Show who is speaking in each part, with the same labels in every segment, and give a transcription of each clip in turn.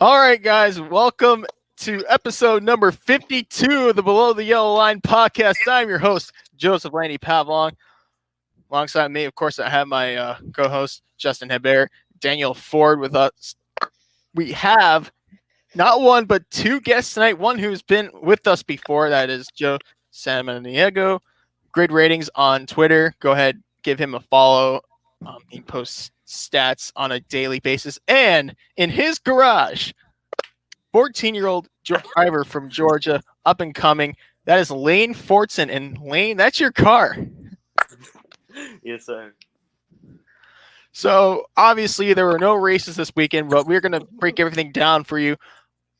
Speaker 1: All right, guys, welcome to episode number 52 of the Below the Yellow Line podcast. I'm your host, Joseph Laney Pavlong. Alongside me, of course, I have my co-host, Justin Hebert, Daniel Ford with us. We have not one, but two guests tonight. One who's been with us before, that is Joe Samaniego. Grid ratings on Twitter. Go ahead, give him a follow. He posts stats on a daily basis. And in his garage, 14-year-old driver from Georgia, up and coming. That is Lane Fortson. And Lane, that's your car.
Speaker 2: Yes, sir.
Speaker 1: So obviously there were no races this weekend, but we're going to break everything down for you.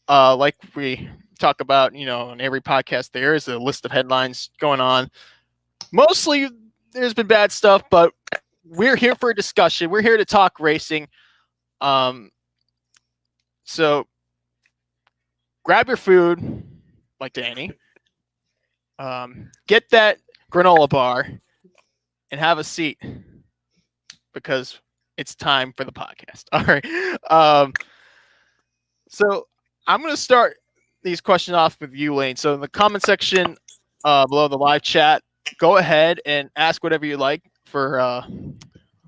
Speaker 1: Like we talk about, in every podcast, there is a list of headlines going on. Mostly there's been bad stuff, but we're here for a discussion. We're here to talk racing. So grab your food, like Danny. Get that granola bar and have a seat because it's time for the podcast. All right. So I'm going to start these questions off with you, Lane. So in the comment section below the live chat, go ahead and ask whatever you like for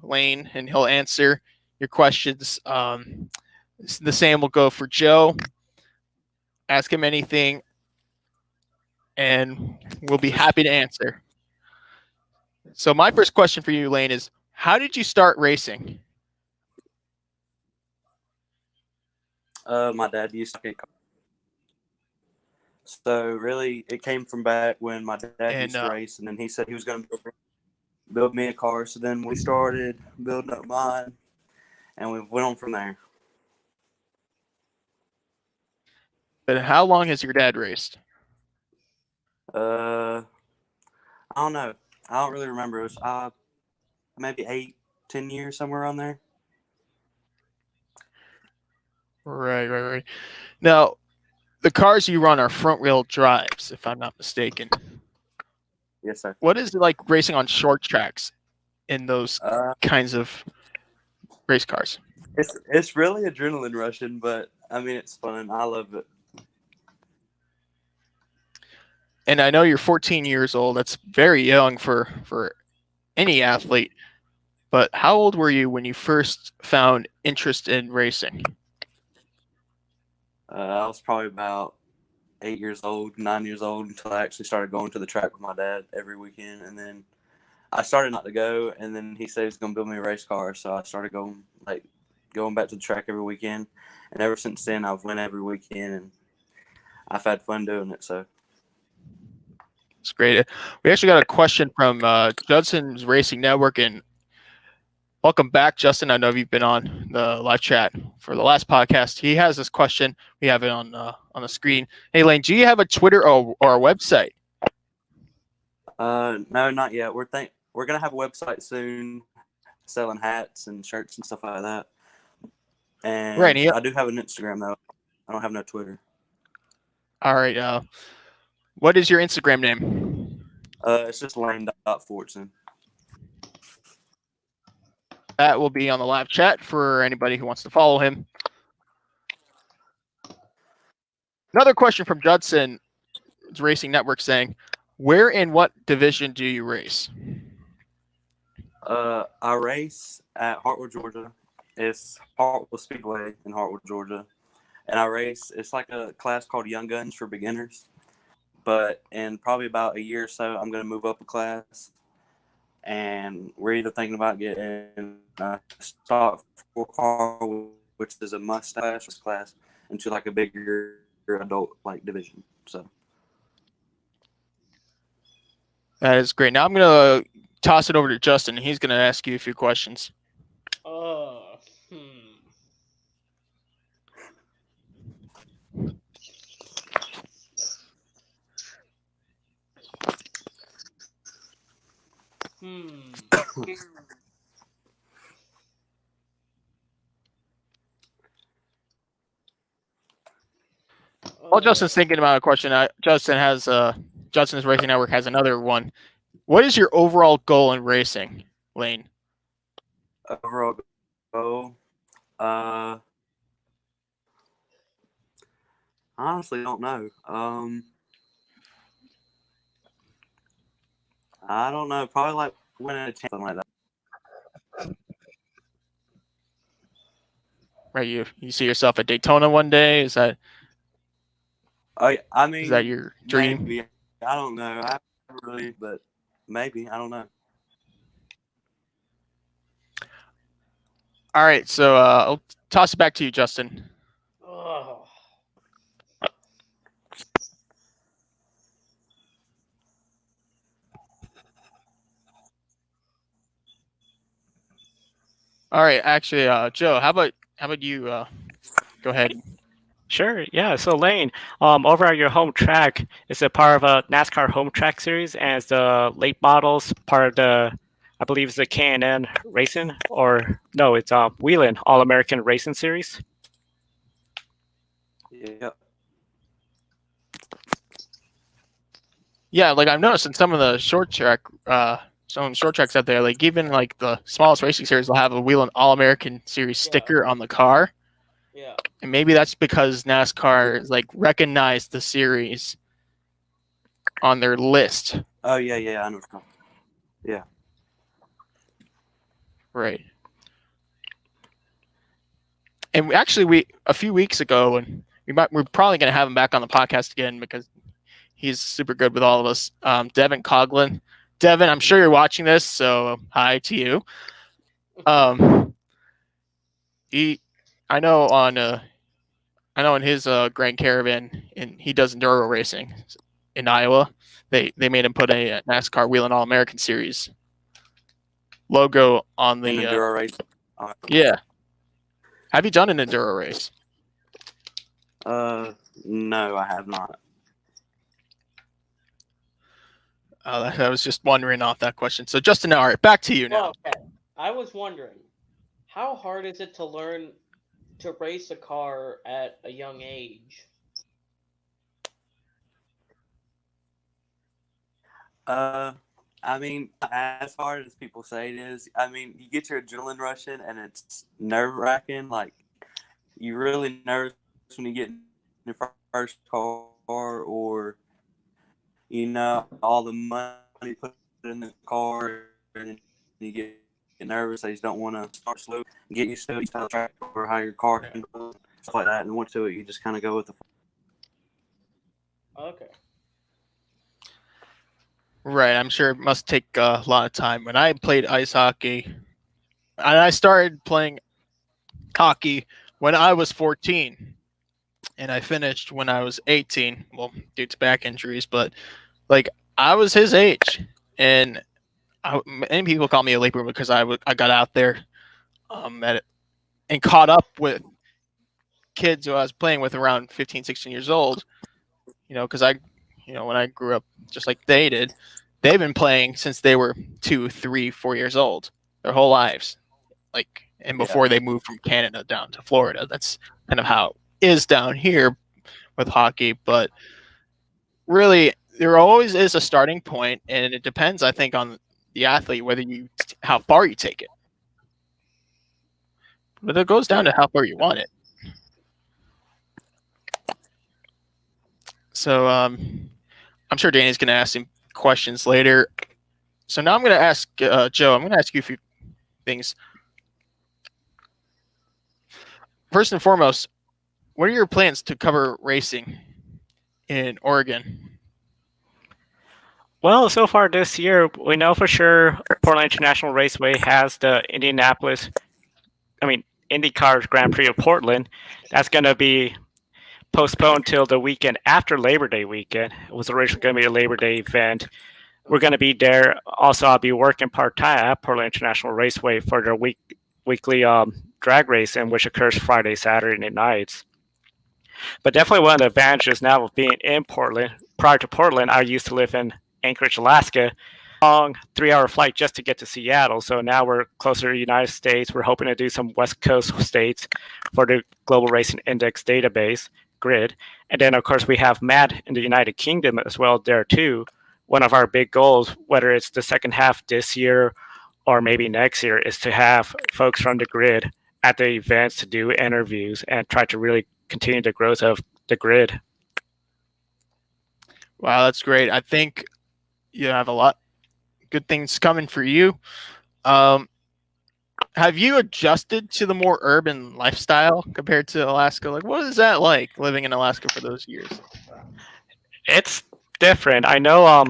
Speaker 1: Lane, and he'll answer your questions. The same will go for Joe. Ask him anything, and we'll be happy to answer. So my first question for you, Lane, is how did you start racing?
Speaker 2: My dad used to get cars. So really, it came from back when my dad used to race, and then he said he was going to build me a car. So then we started building up mine, and we went on from there.
Speaker 1: But how long has your dad raced?
Speaker 2: I don't know. I don't really remember. It was maybe 8-10 years, somewhere around there.
Speaker 1: Right. Now, the cars you run are front-wheel drives, if I'm not mistaken.
Speaker 2: Yes, sir.
Speaker 1: What is it like racing on short tracks in those kinds of race cars?
Speaker 2: It's really adrenaline rushing, but I mean, it's fun. I love it.
Speaker 1: And I know you're 14 years old. That's very young for any athlete. But how old were you when you first found interest in racing?
Speaker 2: I was probably about 9 years old, until I actually started going to the track with my dad every weekend. And then I started not to go, and then he said he was going to build me a race car. So I started going back to the track every weekend. And ever since then, I've went every weekend, and I've had fun doing it. So
Speaker 1: it's great. We actually got a question from Judson's Racing Network, and welcome back, Justin. I know you've been on the live chat for the last podcast. He has this question. We have it on the screen. Hey, Lane, do you have a Twitter or a website?
Speaker 2: No, not yet. We're gonna have a website soon, selling hats and shirts and stuff like that. And right, I do have an Instagram though. I don't have no Twitter.
Speaker 1: All right. What is your Instagram name?
Speaker 2: It's just Lane.Fortson.
Speaker 1: That will be on the live chat for anybody who wants to follow him. Another question from Judson Racing Network saying, where and what division do you race?
Speaker 2: I race at Hartwell, Georgia. It's Hartwell Speedway in Hartwell, Georgia. And I race, it's like a class called Young Guns for beginners. But in probably about a year or so, I'm going to move up a class. And we're either thinking about getting a stock car, which is a mustache class, into like a bigger adult division. So
Speaker 1: that is great. Now I'm going to toss it over to Justin. He's going to ask you a few questions. While Justin's thinking about a question, Justin's Racing Network has another one. What is your overall goal in racing, Lane?
Speaker 2: Overall goal, honestly don't know. I don't know. Probably like winning a something like that.
Speaker 1: Right, you see yourself at Daytona one day? Is that
Speaker 2: I mean,
Speaker 1: is that your dream?
Speaker 2: maybe. I don't know. I haven't really, but maybe. I don't know.
Speaker 1: All right, so I'll toss it back to you, Justin.
Speaker 3: Oh.
Speaker 1: All right, actually, Joe, how about you? Go ahead.
Speaker 3: Sure, yeah. So Lane, over at your home track, is it part of a NASCAR home track series, and it's the late models part of the, I believe it's the K&N Racing, or no, it's Wheeling All American Racing Series.
Speaker 2: Yeah.
Speaker 1: Yeah, like I've noticed in some of the short tracks out there, like even like the smallest racing series will have a Wheeling All American Series sticker on the car.
Speaker 3: Yeah.
Speaker 1: And maybe that's because NASCAR like recognized the series on their list.
Speaker 2: Oh yeah. I know. Yeah.
Speaker 1: Right. And we a few weeks ago, and we're probably going to have him back on the podcast again because he's super good with all of us. Devin Coghlan. Devin, I'm sure you're watching this, so hi to you. I know in his Grand Caravan, and he does enduro racing in Iowa. They made him put a NASCAR Wheeling All American Series logo on the
Speaker 2: enduro race.
Speaker 1: Yeah. Have you done an enduro race?
Speaker 2: No, I have not.
Speaker 1: I was just wondering off that question. So Justin, all right, back to you now.
Speaker 4: Well, okay. I was wondering, how hard is it to learn to race a car at a young age?
Speaker 2: I mean, as hard as people say it is, I mean, you get your adrenaline rushing and it's nerve wracking. Like, you're really nervous when you get in your first car, or all the money put in the car, and you get nervous. They just don't want to start slow, get used to the track or how your car can go, stuff like that. And once to it, you just kind of go with the.
Speaker 4: Okay.
Speaker 1: Right, I'm sure it must take a lot of time. When I played ice hockey, and I started playing hockey when I was 14, and I finished when I was 18. Well, due to back injuries, but like I was his age, and many people call me a late bloomer because I got out there, and caught up with kids who I was playing with around 15, 16 years old. Because when I grew up, just like they did, they've been playing since they were 2, 3, 4 years old, their whole lives. And before they moved from Canada down to Florida, that's kind of how it is down here with hockey. But really, there always is a starting point, and it depends, I think, on the athlete how far you take it. But it goes down to how far you want it. So I'm sure Danny's going to ask him questions later. So now I'm going to ask Joe. I'm going to ask you a few things. First and foremost, what are your plans to cover racing in Oregon?
Speaker 3: Well, so far this year, we know for sure Portland International Raceway has the IndyCar's Grand Prix of Portland. That's going to be postponed till the weekend after Labor Day weekend. It was originally going to be a Labor Day event. We're going to be there. Also, I'll be working part-time at Portland International Raceway for their weekly drag racing, which occurs Friday, Saturday nights. But definitely one of the advantages now of being in Portland. Prior to Portland, I used to live in Anchorage, Alaska. Long 3-hour flight just to get to Seattle. So now we're closer to the United States. We're hoping to do some West Coast states for the Global Racing Index database grid. And then, of course, we have Matt in the United Kingdom as well there, too. One of our big goals, whether it's the second half this year or maybe next year, is to have folks from the grid at the events to do interviews and try to really continue the growth of the grid
Speaker 1: Wow, that's great. I think you have a lot good things coming for you. Um, have you adjusted to the more urban lifestyle compared to Alaska? Like, what is that like living in Alaska for those years?
Speaker 3: It's different. I know.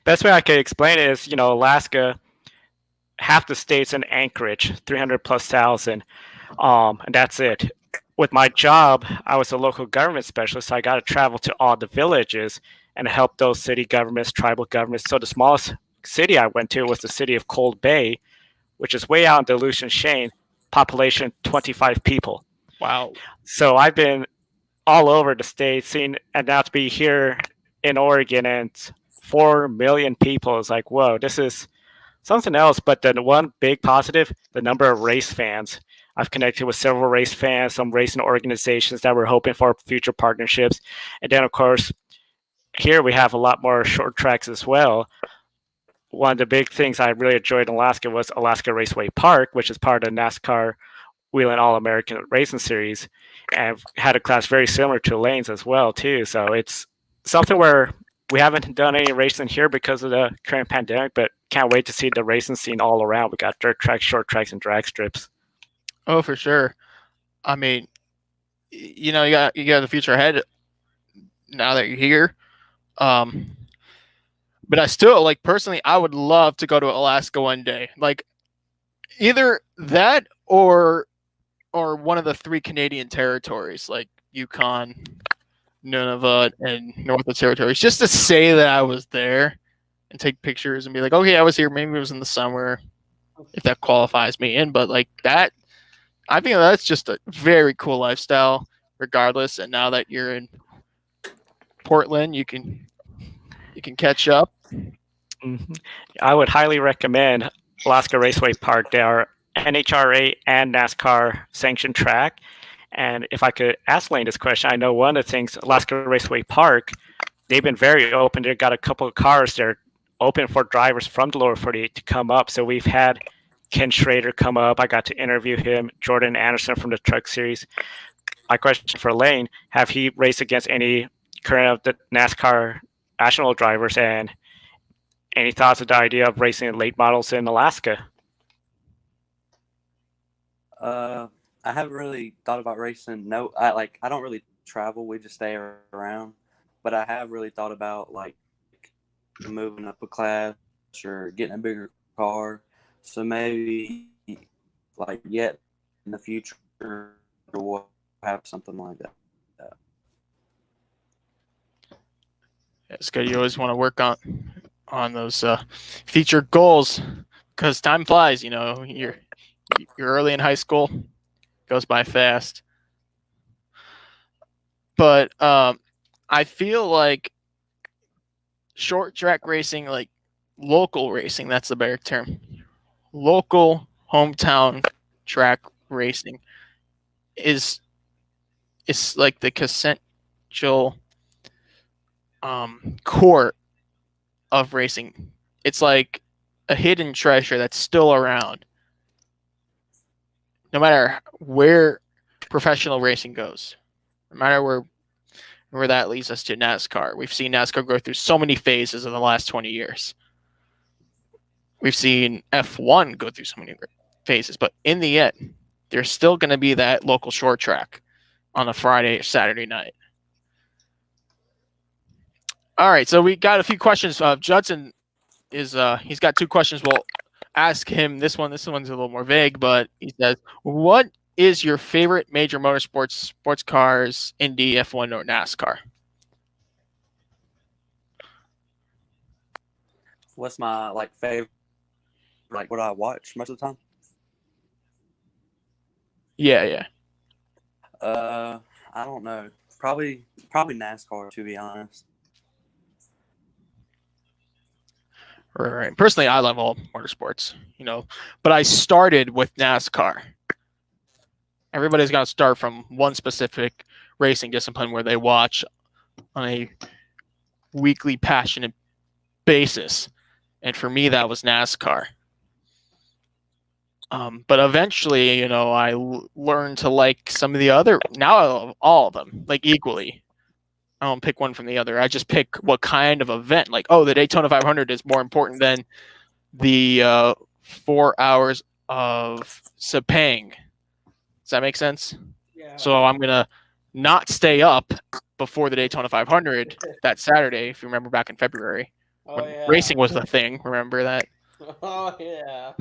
Speaker 3: Best way I could explain it is, Alaska, half the state's in Anchorage, 300 plus thousand, and that's it. With my job, I was a local government specialist, so I got to travel to all the villages and help those city governments, tribal governments. So the smallest city I went to was the city of Cold Bay, which is way out in the Aleutian Chain, population 25 people.
Speaker 1: Wow.
Speaker 3: So I've been all over the state, seeing, and now to be here in Oregon and 4 million people is like, whoa, this is something else. But the one big positive, the number of race fans. I've connected with several race fans, some racing organizations that we're hoping for future partnerships. And then, of course, here we have a lot more short tracks as well. One of the big things I really enjoyed in Alaska was Alaska Raceway Park, which is part of the NASCAR Wheeling All-American Racing Series, and had a class very similar to Lane's as well, too. So it's something where we haven't done any racing here because of the current pandemic, but can't wait to see the racing scene all around. We got dirt tracks, short tracks, and drag strips.
Speaker 1: Oh, for sure. I mean, you got the future ahead now that you're here. But I still, like, personally, I would love to go to Alaska one day. Like, either that or one of the 3 Canadian territories, like Yukon, Nunavut, and Northwest Territories, just to say that I was there and take pictures and be like, okay, I was here. Maybe it was in the summer, if that qualifies me in. But like that, I think that's just a very cool lifestyle, regardless. And now that you're in Portland, you can catch up.
Speaker 3: Mm-hmm. I would highly recommend Alaska Raceway Park. They are NHRA and NASCAR sanctioned track. And if I could ask Lane this question, I know one of the things, Alaska Raceway Park, they've been very open. They've got a couple of cars they're open for drivers from the lower 48 to come up. So we've had Ken Schrader come up. I got to interview him, Jordan Anderson from the Truck Series. My question for Lane, have he raced against any current of the NASCAR national drivers, and any thoughts of the idea of racing late models in Alaska?
Speaker 2: I haven't really thought about racing. No, I don't really travel. We just stay around. But I have really thought about like moving up a class or getting a bigger car. So maybe like yet in the future we'll have something like that.
Speaker 1: It's good. You always want to work on those future goals, because time flies. You're early in high school, goes by fast. But I feel like short track racing, like local racing, that's the better term. Local hometown track racing is like the essential core of racing. It's like a hidden treasure that's still around, no matter where professional racing goes, no matter where that leads us to NASCAR. We've seen NASCAR go through so many phases in the last 20 years. We've seen F1 go through so many phases, but in the end, there's still going to be that local short track on a Friday or Saturday night. All right, so we got a few questions. Judson is he's got 2 questions. We'll ask him this one. This one's a little more vague, but he says, "What is your favorite major motorsports, sports cars, Indy, F1, or NASCAR?"
Speaker 2: What's my favorite? Like what I watch most of the time?
Speaker 1: Yeah.
Speaker 2: I don't know. Probably NASCAR, to be honest.
Speaker 1: Right. Personally, I love all motorsports, but I started with NASCAR. Everybody's got to start from one specific racing discipline where they watch on a weekly passionate basis. And for me, that was NASCAR. But eventually, I learned to like some of the other, now I love all of them, like equally. I don't pick one from the other. I just pick what kind of event. Like, oh, the Daytona 500 is more important than the 4 hours of Sepang. Does that make sense?
Speaker 4: Yeah.
Speaker 1: So I'm going to not stay up before the Daytona 500 that Saturday, if you remember back in February.
Speaker 4: Oh
Speaker 1: When
Speaker 4: yeah.
Speaker 1: racing was the thing. Remember that?
Speaker 4: Oh yeah.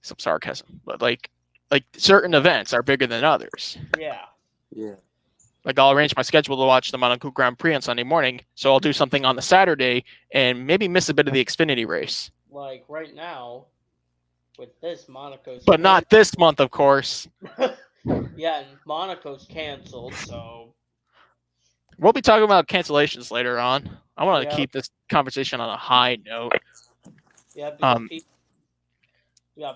Speaker 1: Some sarcasm. But like certain events are bigger than others.
Speaker 4: Yeah.
Speaker 2: Yeah.
Speaker 1: Like I'll arrange my schedule to watch the Monaco Grand Prix on Sunday morning, so I'll do something on the Saturday and maybe miss a bit of the Xfinity race.
Speaker 4: Like right now, with this Monaco's.
Speaker 1: But not this month, of course.
Speaker 4: Yeah, and Monaco's canceled, so.
Speaker 1: We'll be talking about cancellations later on. I want to
Speaker 4: Yeah.
Speaker 1: keep this conversation on a high note.
Speaker 4: Yeah, because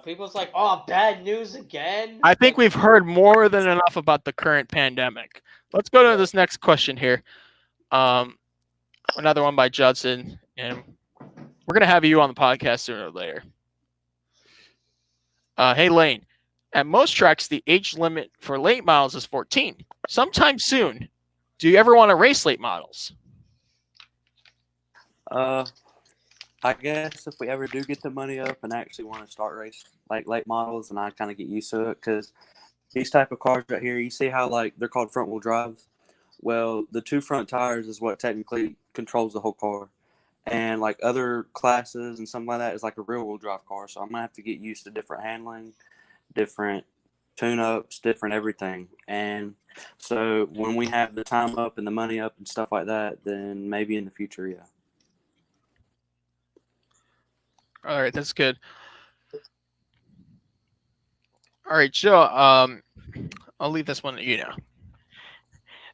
Speaker 4: people's like, oh, bad news again.
Speaker 1: I think we've heard more than enough about the current pandemic. Let's go to this next question here. Another one by Judson, and we're going to have you on the podcast sooner or later. Hey, Lane. At most tracks, the age limit for late models is 14. Sometime soon, do you ever want to race late models?
Speaker 2: I guess if we ever do get the money up and actually want to start racing like late models, and I kind of get used to it, because these type of cars right here, you see how like they're called front wheel drives. Well, the two front tires is what technically controls the whole car, and like other classes and something like that is like a rear wheel drive car. So I'm gonna have to get used to different handling, different tune-ups, different everything. And so when we have the time up and the money up and stuff like that, then maybe in the future, yeah.
Speaker 1: All right, that's good. All right, Joe, I'll leave this one to you now.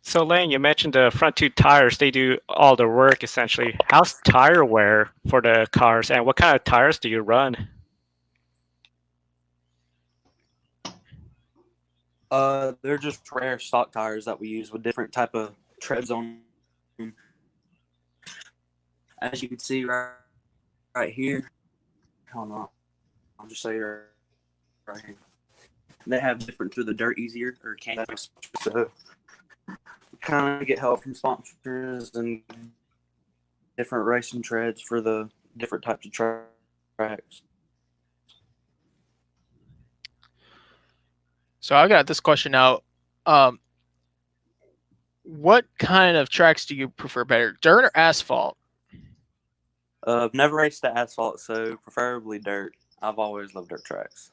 Speaker 3: So, Lane, you mentioned the front two tires. They do all the work, essentially. How's tire wear for the cars, and what kind of tires do you run?
Speaker 2: They're just rare stock tires that we use with different type of treads on them. As you can see right here. Hold on. I'll just say right here. They have different through the dirt easier or can't. So we kind of get help from sponsors and different racing treads for the different types of tracks.
Speaker 1: So I got this question out. What kind of tracks do you prefer better, dirt or asphalt?
Speaker 2: I've never raced the asphalt, so preferably dirt. I've always loved dirt tracks.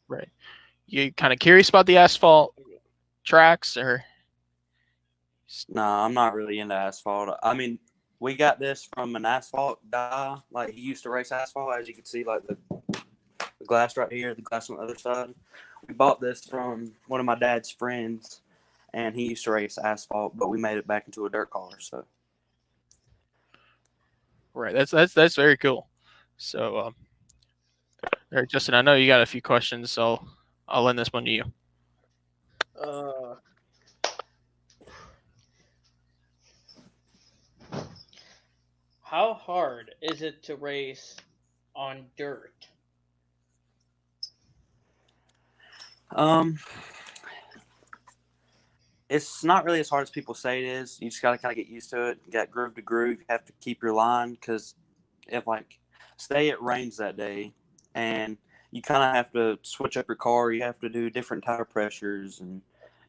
Speaker 1: Right. You kind of curious about the asphalt tracks, or?
Speaker 2: Nah, I'm not really into asphalt. I mean, we got this from an asphalt guy. Like, he used to race asphalt, as you can see, like the glass right here, the glass on the other side. We bought this from one of my dad's friends, and he used to race asphalt, but we made it back into a dirt car. So,
Speaker 1: Right. That's very cool. So, all right, Justin, I know you got a few questions, so I'll lend this one to you.
Speaker 4: How hard is it to race on dirt?
Speaker 2: It's not really as hard as people say it is. You just got to kind of get used to it. You got groove to groove. You have to keep your line, because if, like, say it rains that day and you kind of have to switch up your car, you have to do different tire pressures and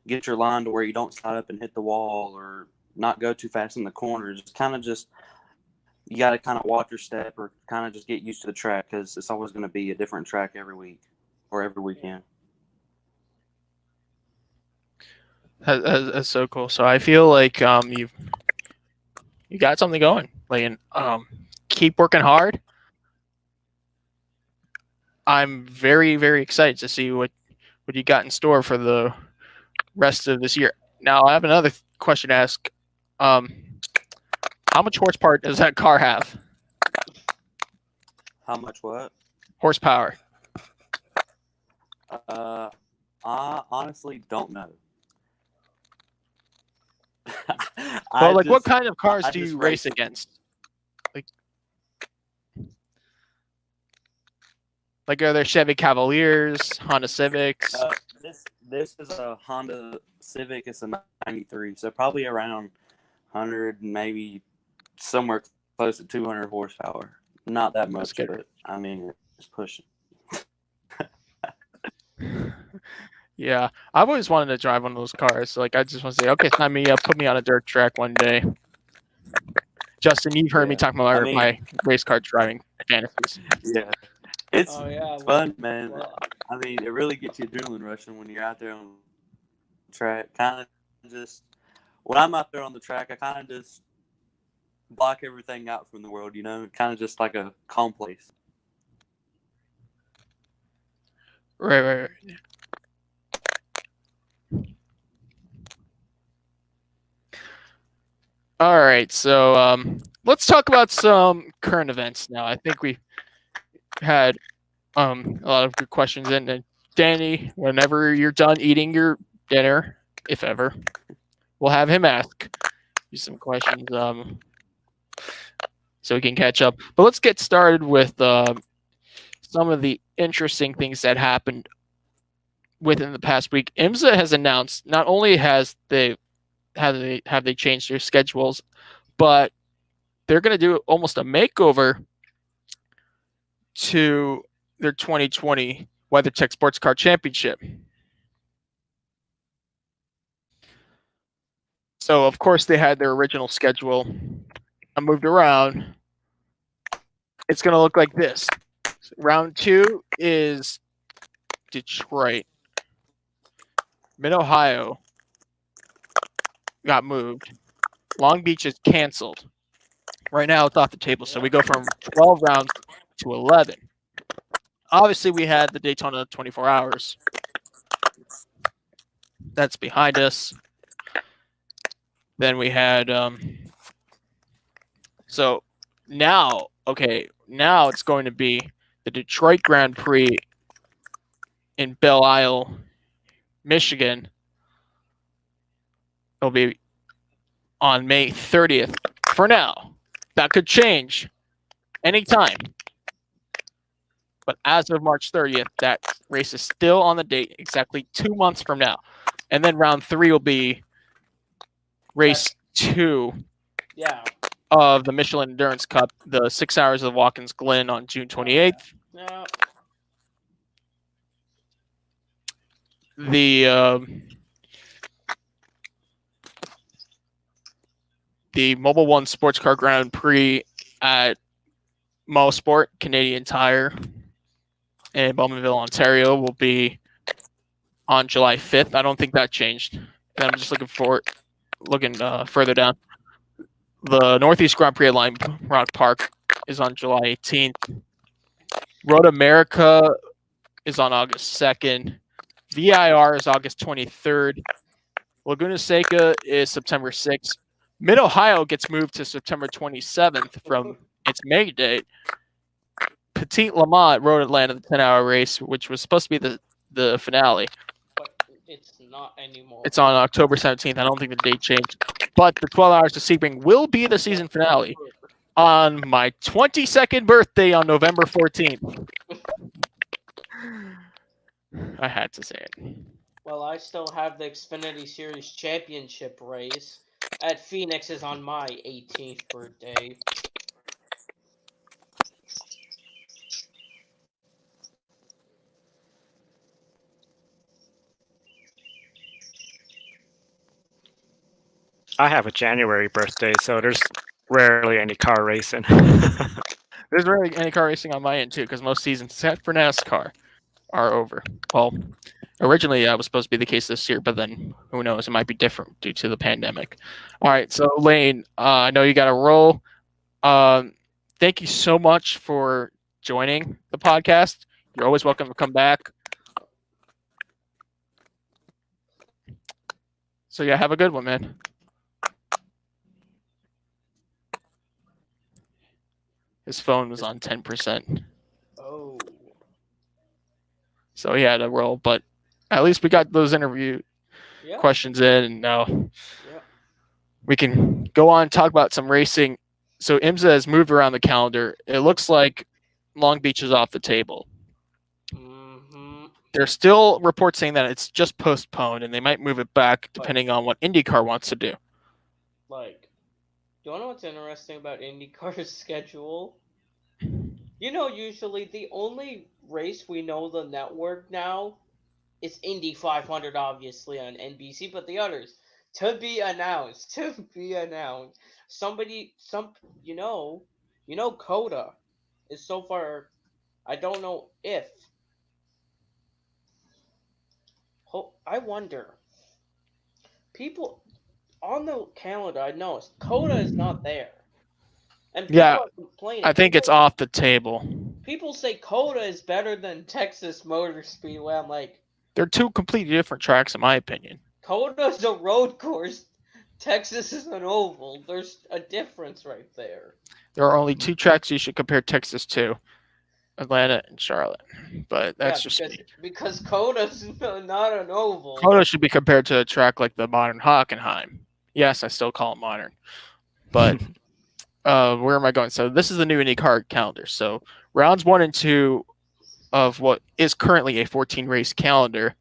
Speaker 2: get your line to where you don't slide up and hit the wall or not go too fast in the corners. It's kind of just, you got to kind of watch your step or kind of just get used to the track, because it's always going to be a different track every week or every weekend.
Speaker 1: That's so cool. So I feel like you got something going. Like, keep working hard. I'm very, very excited to see what you got in store for the rest of this year. Now, I have another question to ask. How much horsepower does that car have?
Speaker 2: How much what?
Speaker 1: Horsepower.
Speaker 2: I honestly don't know.
Speaker 1: Well, like, what kind of cars do you race against? Like, are there Chevy Cavaliers, Honda Civics?
Speaker 2: This is a Honda Civic. It's a 93, so probably around 100, maybe somewhere close to 200 horsepower. Not that much, but I mean, it's pushing.
Speaker 1: Yeah, I've always wanted to drive one of those cars. Like, I just want to say, okay, sign me up, put me on a dirt track one day. Justin, you've heard me talk about my race car driving fantasies.
Speaker 2: Yeah, it's fun, man.
Speaker 4: Well,
Speaker 2: I mean, it really gets you adrenaline rushing when you're out there on the track. Kind of just when I'm out there on the track, I kind of just block everything out from the world. Kind of just like a calm place.
Speaker 1: Right. All right, so let's talk about some current events now. I think we had a lot of good questions in. And Danny, whenever you're done eating your dinner, if ever, we'll have him ask you some questions so we can catch up. But let's get started with some of the interesting things that happened within the past week. IMSA has announced not only have they changed their schedules, but they're going to do almost a makeover to their 2020 WeatherTech Sports Car Championship. So, of course, they had their original schedule. I moved around. It's going to look like this. Round 2 is Detroit. Mid-Ohio got moved. Long Beach is canceled. Right now it's off the table, so we go from 12 rounds to 11. Obviously, we had the Daytona 24 Hours. That's behind us. Then we had so now it's going to be the Detroit Grand Prix in Belle Isle, Michigan. It'll be on May 30th. For now, that could change anytime. But as of March 30th, that race is still on the date, exactly 2 months from now. And then round 3 will be race 2 of the Michelin Endurance Cup, the 6 hours of Watkins Glen on June 28th.
Speaker 4: no.
Speaker 1: The Mobile One Sports Car Grand Prix at Mosport Canadian Tire in Bowmanville, Ontario will be on July 5th. I don't think that changed. And I'm just looking further down. The Northeast Grand Prix at Lime Rock Park is on July 18th. Road America is on August 2nd. VIR is August 23rd. Laguna Seca is September 6th. Mid-Ohio gets moved to September 27th from its May date. Petite Le Mans at Road Atlanta, the 10-hour race, which was supposed to be the finale.
Speaker 4: But it's not anymore.
Speaker 1: It's on October 17th. I don't think the date changed. But the 12 Hours to Sebring will be the season finale on my 22nd birthday on November 14th. I had to say it.
Speaker 4: Well, I still have the Xfinity Series Championship race at Phoenix is on my 18th birthday.
Speaker 3: I have a January birthday, so there's rarely any car racing.
Speaker 1: There's rarely any car racing on my end, too, because most seasons, except for NASCAR, are over. Well, originally that was supposed to be the case this year, but then who knows? It might be different due to the pandemic. All right, so Lane, I know you got a roll. Thank you so much for joining the podcast. You're always welcome to come back. So yeah, have a good one, man. His phone was on 10%.
Speaker 4: Oh.
Speaker 1: So he had a roll, but at least we got those interview questions in, and now we can go on and talk about some racing. So IMSA has moved around the calendar. It looks like Long Beach is off the table.
Speaker 4: Mm-hmm.
Speaker 1: there's still reports saying that it's just postponed, and they might move it back depending on what IndyCar wants to do.
Speaker 4: Like, do you know what's interesting about IndyCar's schedule? You know, usually the only race we know the network now is Indy 500, obviously, on NBC, but the others, to be announced. Coda is so far, I don't know if. I wonder. People on the calendar, I know Coda is not there, and people
Speaker 1: Yeah,
Speaker 4: are complaining.
Speaker 1: I think it's off the table.
Speaker 4: People say Coda is better than Texas Motor Speedway. I'm like,
Speaker 1: They're two completely different tracks, in my opinion.
Speaker 4: Coda's a road course. Texas is an oval. There's a difference right there.
Speaker 1: There are only two tracks you should compare Texas to: Atlanta and Charlotte. But that's just me.
Speaker 4: Because Coda's not an oval.
Speaker 1: Coda should be compared to a track like the modern Hockenheim. Yes, I still call it modern. But where am I going? So this is the new IndyCar calendar. So rounds 1 and 2 of what is currently a 14-race calendar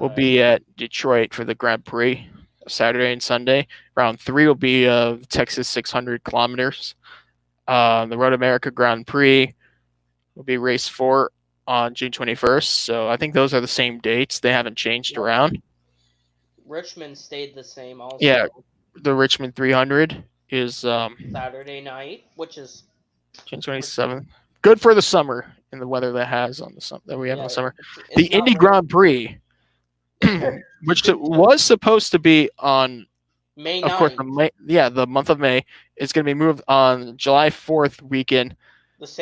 Speaker 1: will be at Detroit for the Grand Prix, Saturday and Sunday. Round 3 will be Texas 600 kilometers. The Road America Grand Prix will be race 4 on June 21st. So I think those are the same dates. They haven't changed around.
Speaker 4: Richmond stayed the same also.
Speaker 1: Yeah, the Richmond 300 is
Speaker 4: Saturday night, which is
Speaker 1: June 27th. Good for the summer and the weather that we have in the summer. The Indy Grand Prix, which was supposed to be on
Speaker 4: May 9th.
Speaker 1: Of course, the month of May, is going to be moved on July 4th weekend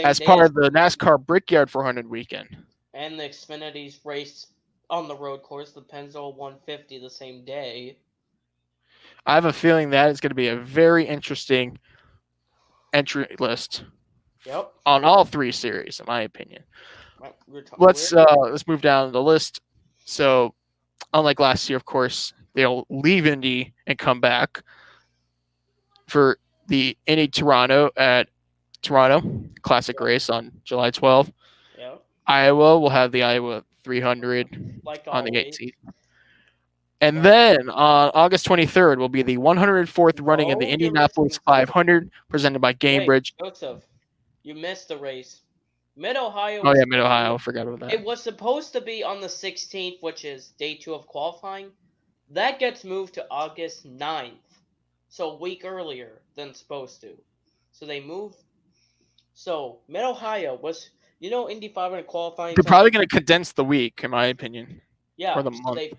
Speaker 1: as part of the NASCAR Brickyard 400 weekend.
Speaker 4: And the Xfinity's race on the road course, the Penzo 150, the same day.
Speaker 1: I have a feeling that is going to be a very interesting entry list.
Speaker 4: Yep.
Speaker 1: On all 3 series, in my opinion. Let's move down the list. So, unlike last year, of course, they'll leave Indy and come back for the Indy Toronto at Toronto Classic race on July 12th.
Speaker 4: Yep.
Speaker 1: Iowa will have the Iowa 300 on the 18th. And then on August 23rd will be the 104th running of the Indianapolis 500 presented by Gamebridge.
Speaker 4: Joseph, you missed the race. Mid-Ohio.
Speaker 1: Oh, yeah, Mid-Ohio. I forgot about that.
Speaker 4: It was supposed to be on the 16th, which is day 2 of qualifying. That gets moved to August 9th. So a week earlier than supposed to. So they moved. So Mid-Ohio was, Indy 500 qualifying.
Speaker 1: They're probably going to condense the week, in my opinion.
Speaker 4: Yeah.
Speaker 1: Or the month.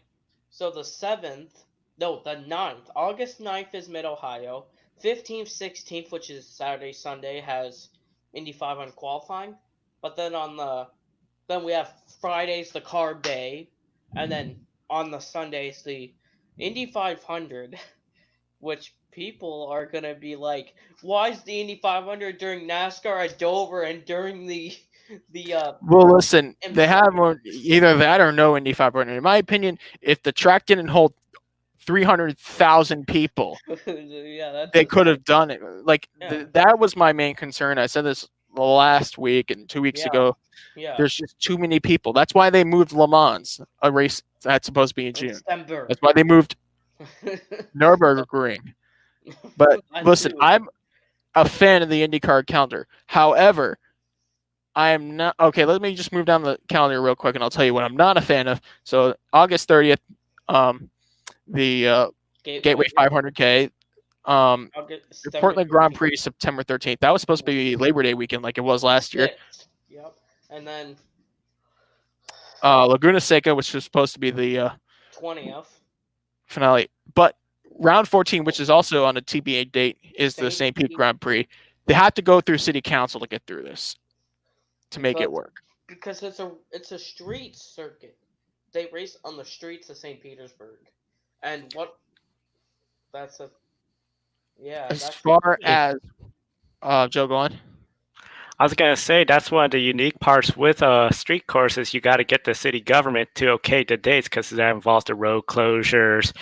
Speaker 4: So the 9th, August 9th is Mid-Ohio. 15th, 16th, which is Saturday, Sunday, has Indy 500 qualifying. But then then we have Fridays, the carb day. And then on the Sundays, the Indy 500, which people are going to be like, why is the Indy 500 during NASCAR at Dover and during the
Speaker 1: well, listen, they have either that or no Indy 500. In my opinion, if the track didn't hold 300,000 people, they could have done it. That was my main concern. I said this last week and 2 weeks ago.
Speaker 4: Yeah.
Speaker 1: There's just too many people. That's why they moved Le Mans, a race that's supposed to be in June.
Speaker 4: December.
Speaker 1: That's why they moved Nürburgring. But listen, I'm a fan of the IndyCar calendar. However, I am not. Okay, let me just move down the calendar real quick, and I'll tell you what I'm not a fan of. So August 30th, the Gateway 500K. The Portland Grand Prix, September 13th. That was supposed to be Labor Day weekend, like it was last year.
Speaker 4: Yep. And then
Speaker 1: Laguna Seca, which was supposed to be the
Speaker 4: 20th
Speaker 1: finale, but round 14, which is also on a TBA date, is the St. Pete Grand Prix. They have to go through City Council to get through this to make it work.
Speaker 4: Because it's a street circuit. They race on the streets of St. Petersburg, and as
Speaker 1: far as Joe, go on.
Speaker 3: I was going to say that's one of the unique parts with street courses. You got to get the city government to okay the dates because that involves the road closures,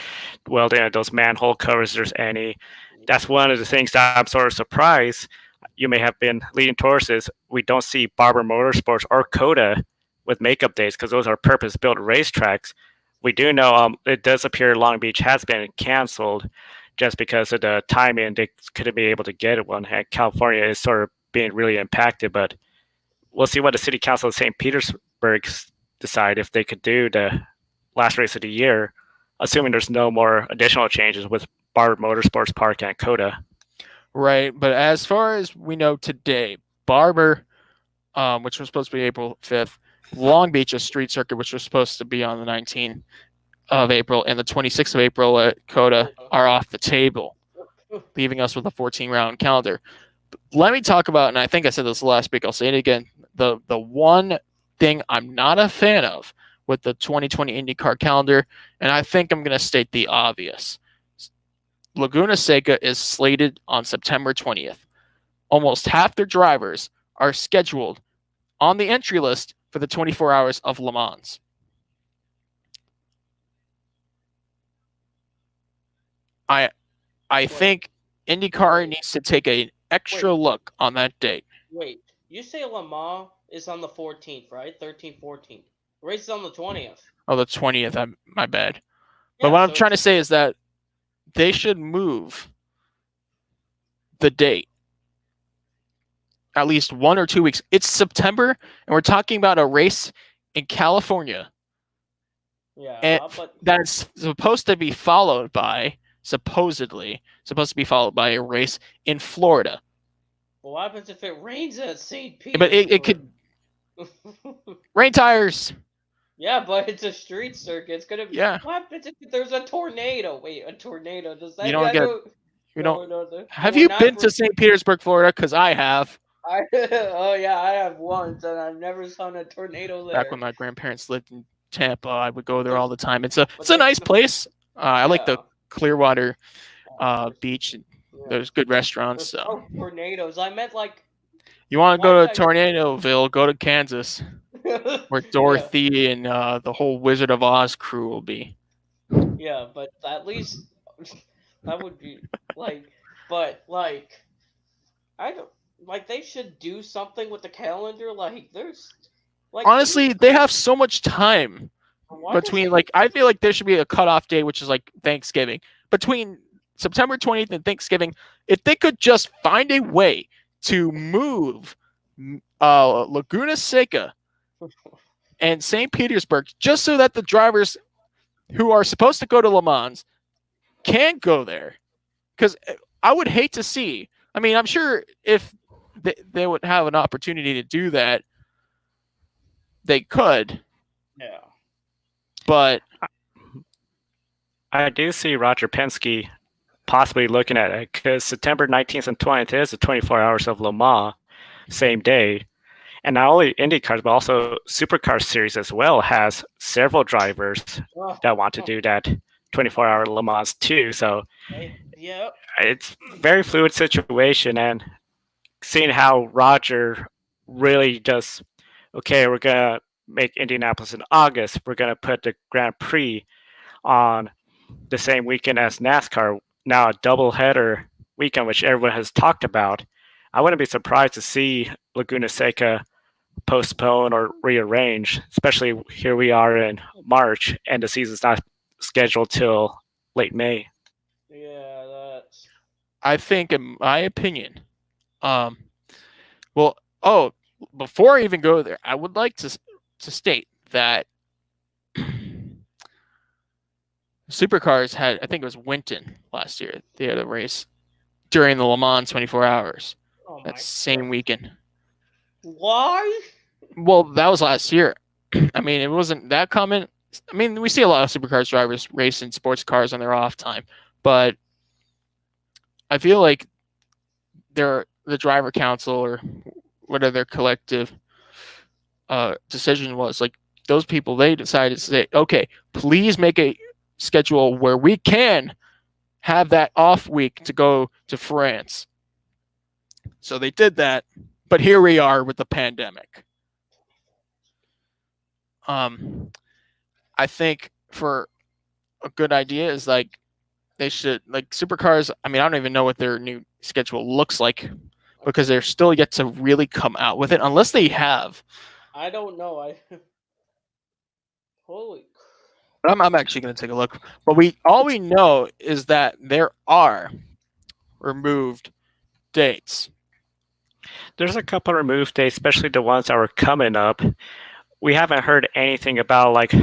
Speaker 3: those manhole covers, there's any. That's one of the things that I'm sort of surprised you may have been leading towards is we don't see Barber Motorsports or Coda with makeup days because those are purpose-built racetracks. We do know it does appear Long Beach has been canceled just because of the timing. They couldn't be able to get one. And California is sort of being really impacted, but we'll see what the City Council of St. Petersburg decide if they could do the last race of the year, assuming there's no more additional changes with Barber Motorsports Park and COTA.
Speaker 1: Right, but as far as we know today, Barber, which was supposed to be April 5th, Long Beach, a street circuit, which was supposed to be on the 19th of April, and the 26th of April at COTA are off the table, leaving us with a 14-round calendar. Let me talk about, and I think I said this last week, I'll say it again, the one thing I'm not a fan of with the 2020 IndyCar calendar, and I think I'm going to state the obvious. Laguna Seca is slated on September 20th. Almost half their drivers are scheduled on the entry list for the 24 hours of Le Mans. I think IndyCar needs to take an extra look on that date.
Speaker 4: Wait, you say Le Mans is on the 14th, right? 13th, 14th. Race is on the 20th.
Speaker 1: Oh, the 20th. My bad. But what I'm trying to say is that they should move the date at least 1 or 2 weeks. It's September, and we're talking about a race in California.
Speaker 4: Yeah,
Speaker 1: and
Speaker 4: but
Speaker 1: that's supposed to be followed by, supposedly, a race in Florida.
Speaker 4: Well, what happens if it rains at St. Peter?
Speaker 1: But it could rain tires.
Speaker 4: Yeah, but it's a street circuit. It's gonna be.
Speaker 1: Yeah.
Speaker 4: What happens if there's a tornado? Wait, a tornado? Does that?
Speaker 1: You don't get. You
Speaker 4: no,
Speaker 1: don't.
Speaker 4: no,
Speaker 1: Have you been to St. Petersburg, Florida? Because I have.
Speaker 4: Oh yeah, I have once, and I've never seen a tornado there.
Speaker 1: Back when my grandparents lived in Tampa, I would go there all the time. It's a nice place. I like the Clearwater beach. There's good restaurants.
Speaker 4: There's no tornadoes. I meant like.
Speaker 1: You want to go to Tornadoville? Go to Kansas, where Dorothy and the whole Wizard of Oz crew will be.
Speaker 4: Yeah, but at least that would be like. But like, I don't like. They should do something with the calendar. Like, there's. Like,
Speaker 1: honestly, they have so much time between. Like, I feel like there should be a cutoff date, which is like Thanksgiving. Between September 20th and Thanksgiving, if they could just find a way to move Laguna Seca and St. Petersburg, just so that the drivers who are supposed to go to Le Mans can go there. Because I would hate to see, I mean, I'm sure if they would have an opportunity to do that, they could.
Speaker 4: Yeah.
Speaker 1: But
Speaker 3: I do see Roger Penske possibly looking at it because September 19th and 20th is the 24 hours of Le Mans, same day. And not only IndyCars, but also Supercars series as well has several drivers that want to do that 24-hour Le Mans too. So
Speaker 4: yeah,
Speaker 3: it's a very fluid situation. And seeing how Roger really just, okay, we're going to make Indianapolis in August. We're going to put the Grand Prix on the same weekend as NASCAR. Now a doubleheader weekend, which everyone has talked about. I wouldn't be surprised to see Laguna Seca postpone or rearrange, especially here we are in March and the season's not scheduled till late May.
Speaker 4: Yeah, that's.
Speaker 1: I think, in my opinion, before I even go there, I would like to state that Supercars had, I think it was Winton last year. They had a race during the Le Mans 24 hours. That same weekend.
Speaker 4: Why?
Speaker 1: Well, that was last year. I mean, it wasn't that common. I mean, we see a lot of Supercars drivers racing sports cars on their off time, but I feel like the driver council or whatever their collective decision was, like those people, they decided to say, okay, please make a schedule where we can have that off week to go to France. So they did that, but here we are with the pandemic. I think for a good idea is like they should, like Supercars, I mean, I don't even know what their new schedule looks like because they're still yet to really come out with it unless they have.
Speaker 4: I don't know. Holy
Speaker 1: But I'm actually going to take a look. But all we know is that there are removed dates.
Speaker 3: There's a couple removed days, especially the ones that were coming up. We haven't heard anything about like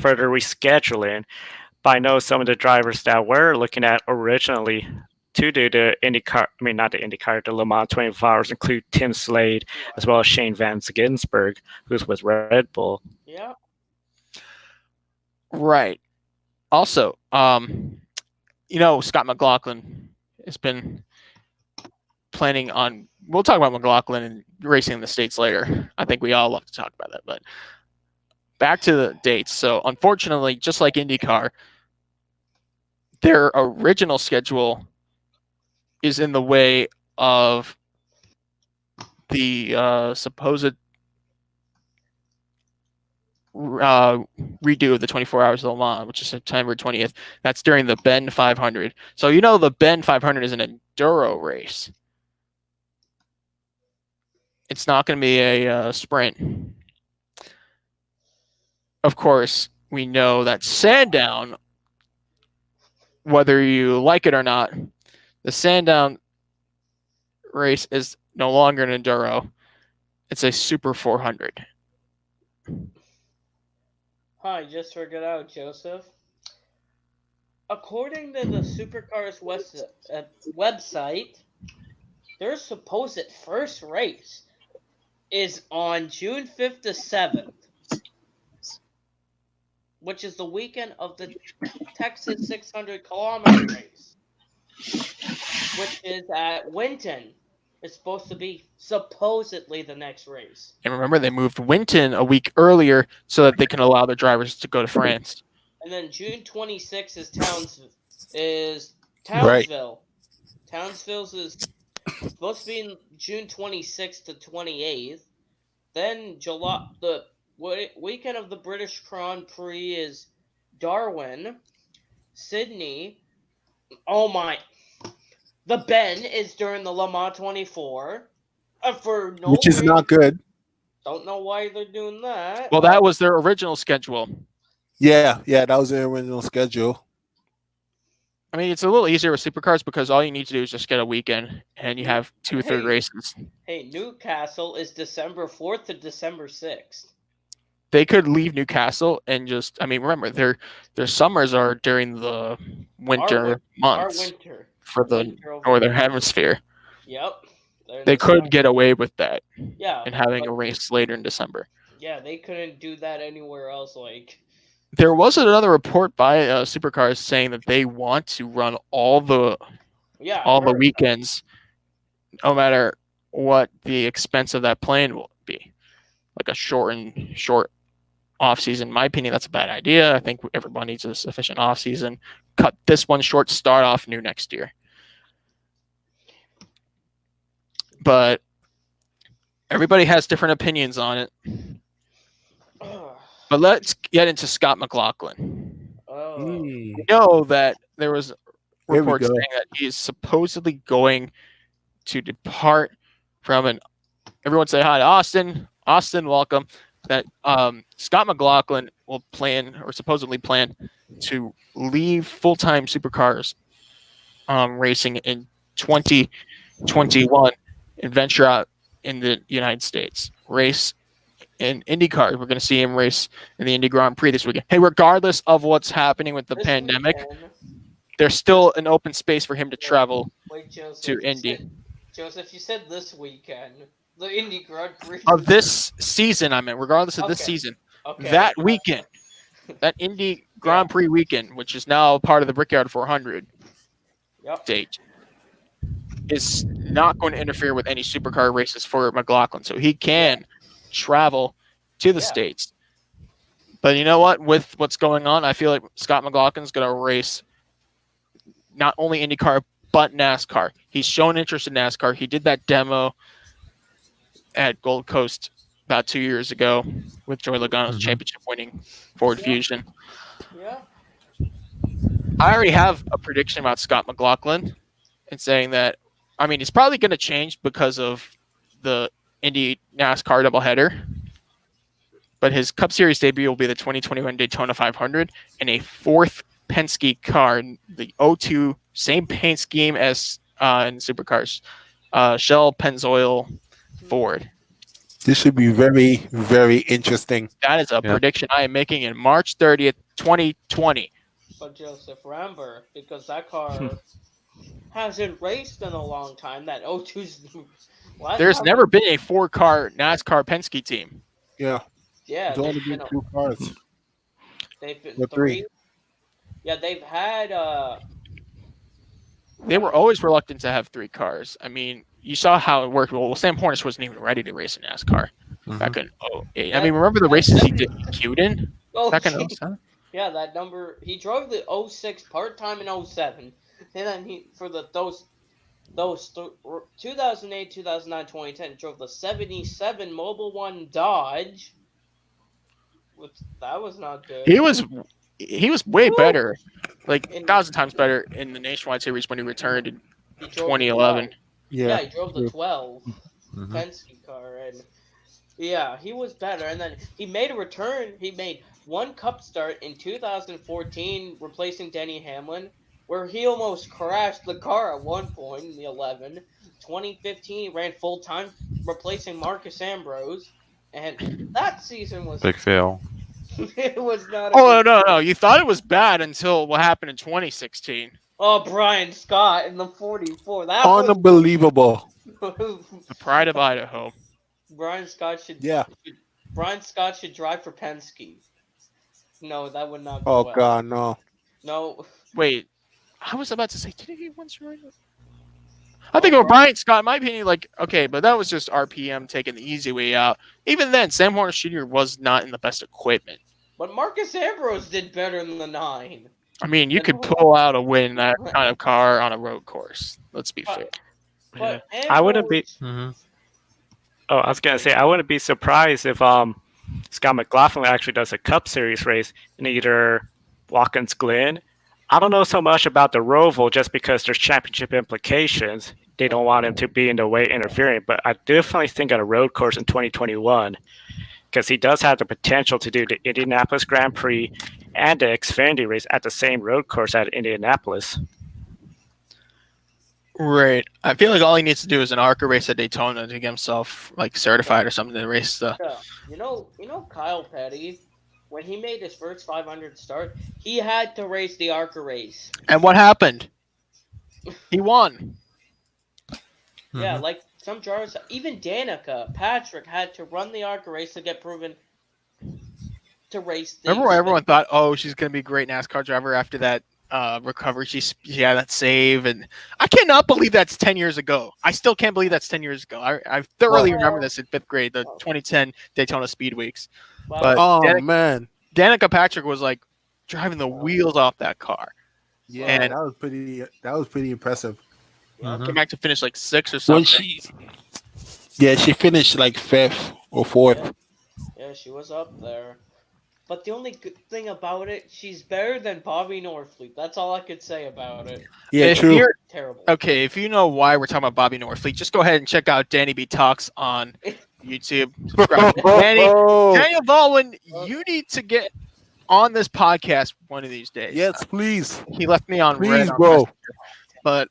Speaker 3: further rescheduling, but I know some of the drivers that were looking at originally to do the IndyCar, I mean not the IndyCar, the Le Mans 24 Hours include Tim Slade as well as Shane Van Gisbergen, who's with Red Bull.
Speaker 4: Yeah.
Speaker 1: Right. Also, Scott McLaughlin has been planning on. We'll talk about McLaughlin and racing in the States later. I think we all love to talk about that. But back to the dates. So, unfortunately, just like IndyCar, their original schedule is in the way of the supposed redo of the 24 Hours of Le Mans, which is September 20th. That's during the Bend 500. So the Bend 500 is an enduro race. It's not going to be a sprint. Of course, we know that Sandown, whether you like it or not, the Sandown race is no longer an enduro. It's a Super 400.
Speaker 4: Hi, just figured out, Joseph. According to the Supercars website, their supposed first race is on June 5th to 7th, which is the weekend of the Texas 600-kilometer race, which is at Winton. It's supposed to be supposedly the next race.
Speaker 1: And remember, they moved Winton a week earlier so that they can allow their drivers to go to France.
Speaker 4: And then June 26th is Townsville. Right. Townsville's is supposed to be in June 26th to 28th. Then the weekend of the British Grand Prix is Darwin, Sydney. Oh my! The Bend is during the Le Mans 24. For no
Speaker 5: which is not good.
Speaker 4: Don't know why they're doing that.
Speaker 1: Well, that was their original schedule.
Speaker 5: Yeah, that was their original schedule.
Speaker 1: I mean, it's a little easier with Supercars because all you need to do is just get a weekend, and you have 2 third races.
Speaker 4: Hey, Newcastle is December 4th to December 6th.
Speaker 1: They could leave Newcastle and remember, their summers are during the winter months for the Northern Hemisphere.
Speaker 4: Yep.
Speaker 1: They could get away with that.
Speaker 4: Yeah.
Speaker 1: And having a race later in December.
Speaker 4: Yeah, they couldn't do that anywhere else.
Speaker 1: There was another report by Supercars saying that they want to run all the weekends, no matter what the expense of that plane will be. Like a short off season. In my opinion, that's a bad idea. I think everyone needs a sufficient off season. Cut this one short, start off new next year. But everybody has different opinions on it. But let's get into Scott McLaughlin. We know that there was reports saying that he is supposedly going to depart from everyone say hi to Austin. Austin, welcome. That Scott McLaughlin will supposedly plan to leave full-time Supercars racing in 2021 and venture out in the United States. Race in IndyCar. We're going to see him race in the Indy Grand Prix this weekend. Hey, regardless of what's happening with the pandemic, there's still an open space for him to travel to Indy.
Speaker 4: Joseph, you said this weekend. The Indy Grand Prix.
Speaker 1: Of this season, regardless of this season. Okay. That weekend, that Indy Grand Prix weekend, which is now part of the Brickyard 400 date, is not going to interfere with any Supercar races for McLaughlin. So he can travel to the States. But you know what? With what's going on, I feel like Scott McLaughlin's going to race not only IndyCar, but NASCAR. He's shown interest in NASCAR. He did that demo at Gold Coast about 2 years ago with Joey Logano's championship-winning Ford Fusion.
Speaker 4: Yeah.
Speaker 1: I already have a prediction about Scott McLaughlin and saying that, it's probably going to change because of the Indy NASCAR doubleheader. but his Cup Series debut will be the 2021 Daytona 500 in a fourth Penske car, the 02, same paint scheme as in Supercars, Shell Pennzoil Ford.
Speaker 5: This should be very, very interesting.
Speaker 1: That is a prediction I am making in March 30th, 2020.
Speaker 4: But Joseph, remember, because that car hasn't raced in a long time. That 02's
Speaker 1: There's never been a 4-car NASCAR Penske team.
Speaker 5: Yeah.
Speaker 4: Yeah,
Speaker 5: There's only been 2 cars.
Speaker 4: They've been
Speaker 5: Or 3.
Speaker 4: Yeah, they've had.
Speaker 1: They were always reluctant to have 3 cars. I mean, you saw how it worked. Well, Sam Hornish wasn't even ready to race in NASCAR back in 08. I mean, remember the races he did in back in 07?
Speaker 4: Yeah, that number. He drove the 06 part-time in 07. And then for those 2008, 2009, 2010, drove the 77 Mobil 1 Dodge. Which, that was not good.
Speaker 1: He was way better, like 1,000 times better in the Nationwide Series when he returned in 2011.
Speaker 4: Yeah, he drove the 12 Penske car, and yeah, he was better. And then he made a return. He made one Cup start in 2014, replacing Denny Hamlin, where he almost crashed the car at one point in the 11. 2015, he ran full time, replacing Marcus Ambrose, and that season was
Speaker 6: big fail.
Speaker 4: It was not.
Speaker 1: No! You thought it was bad until what happened in 2016.
Speaker 4: Oh, Brian Scott in the 44. That
Speaker 5: unbelievable.
Speaker 1: The pride of Idaho.
Speaker 4: Brian Scott should.
Speaker 5: Yeah.
Speaker 4: Brian Scott should drive for Penske. No, that would not. Go
Speaker 5: Oh
Speaker 4: well.
Speaker 5: God, no.
Speaker 4: No.
Speaker 1: Wait, I was about to say, did he once run? I think Brian Scott, in my opinion, okay, but that was just RPM taking the easy way out. Even then, Sam Hornish Jr. was not in the best equipment.
Speaker 4: But Marcus Ambrose did better than the 9.
Speaker 1: I mean, you could pull out a win that kind of car on a road course. Let's be fair.
Speaker 4: But
Speaker 3: I wouldn't be.
Speaker 6: Mm-hmm.
Speaker 3: Oh, I was gonna say I wouldn't be surprised if Scott McLaughlin actually does a Cup Series race in either Watkins Glen. I don't know so much about the Roval just because there's championship implications. They don't want him to be in the way interfering, but I definitely think on a road course in 2021, because he does have the potential to do the Indianapolis Grand Prix and the Xfinity race at the same road course at Indianapolis.
Speaker 1: Right. I feel like all he needs to do is an ARCA race at Daytona to get himself certified or something to race the.
Speaker 4: Yeah. You know Kyle Petty, when he made his first 500 start, he had to race the ARCA race.
Speaker 1: And what happened? He won.
Speaker 4: Yeah, like some drivers, even Danica, Patrick had to run the ARCA race to get proven to race.
Speaker 1: Remember when everyone thought, "Oh, she's gonna be a great NASCAR driver" after that recovery? She had that save, and I cannot believe that's 10 years ago. I still can't believe that's 10 years ago. I thoroughly remember this in 5th grade, the 2010 Daytona Speed Weeks.
Speaker 4: Wow.
Speaker 1: But
Speaker 5: Man,
Speaker 1: Danica Patrick was driving the wheels off that car.
Speaker 5: yeah,
Speaker 1: And
Speaker 5: that was pretty impressive.
Speaker 1: came back to finish 6th or something.
Speaker 5: She finished 5th or 4th.
Speaker 4: Yeah, she was up there. But the only good thing about it, she's better than Bobby Northfleet. That's all I could say about it.
Speaker 5: Yeah,
Speaker 1: If
Speaker 5: true.
Speaker 1: you're-
Speaker 4: Terrible.
Speaker 1: Okay, if you know why we're talking about Bobby Northfleet, just go ahead and check out Danny B Talks on YouTube. Subscribe. Daniel Baldwin, you need to get on this podcast one of these days.
Speaker 5: Yes, please.
Speaker 1: He left me on
Speaker 5: Please,
Speaker 1: red on
Speaker 5: bro.
Speaker 1: Messenger, but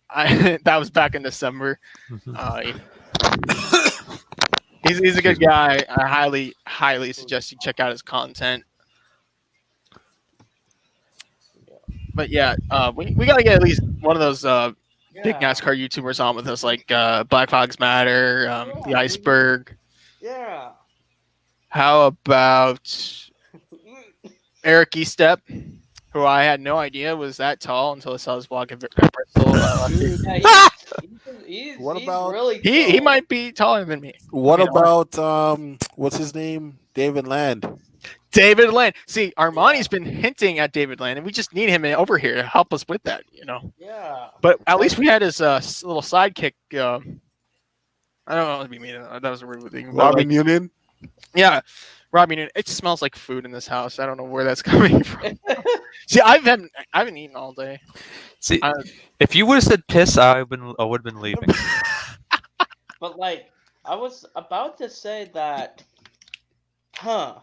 Speaker 1: that was back in December. He's a good guy. I highly suggest you check out his content. But yeah, we got to get at least one of those big NASCAR YouTubers on with us, like Black Hogs Matter, the Iceberg.
Speaker 4: Yeah.
Speaker 1: How about Eric Estep, who I had no idea was that tall until I saw his vlog at Bristol.
Speaker 4: Yeah, he's
Speaker 5: What about-
Speaker 4: really
Speaker 1: He
Speaker 4: tall.
Speaker 1: might be taller than me.
Speaker 5: What
Speaker 1: You know?
Speaker 5: about what's his name? David Land.
Speaker 1: David Land. See, Armani's been hinting at David Land, and we just need him over here to help us with that,
Speaker 4: Yeah.
Speaker 1: But at least we had his little sidekick. I don't know what you mean. That was a rude thing. but,
Speaker 5: Robin Union.
Speaker 1: Yeah, Robbie Noonan. It smells like food in this house. I don't know where that's coming from. See, I haven't eaten all day.
Speaker 6: See, if you would have said piss, I would have been leaving.
Speaker 4: But I was about to say that Huh.